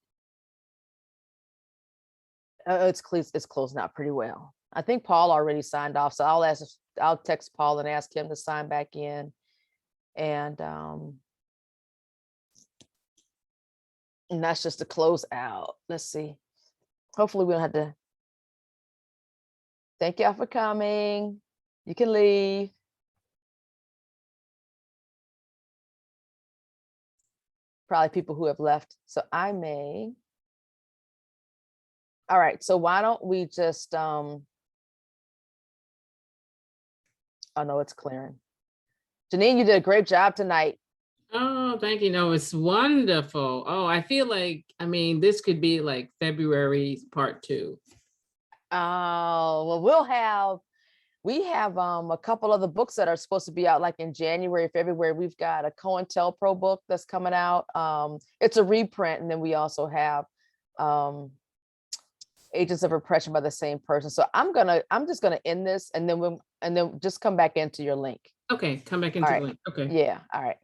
it's closing out pretty well. I think Paul already signed off, so I'll text Paul and ask him to sign back in. And that's just to close out. Let's see. Hopefully we don't have to. Thank y'all for coming. You can leave. Probably people who have left. So I may. All right. So why don't we just, oh no, it's clearing. Janine, you did a great job tonight. Oh, thank you. No, it's wonderful. Oh, I feel like, I mean, this could be like February part 2. Oh, well, we have a couple other books that are supposed to be out like in January, February. We've got a COINTELPRO book that's coming out. It's a reprint, and then we also have Agents of Repression by the same person. So I'm just gonna end this, and then just come back into your link. Okay, come back into the link. Okay. Yeah. All right.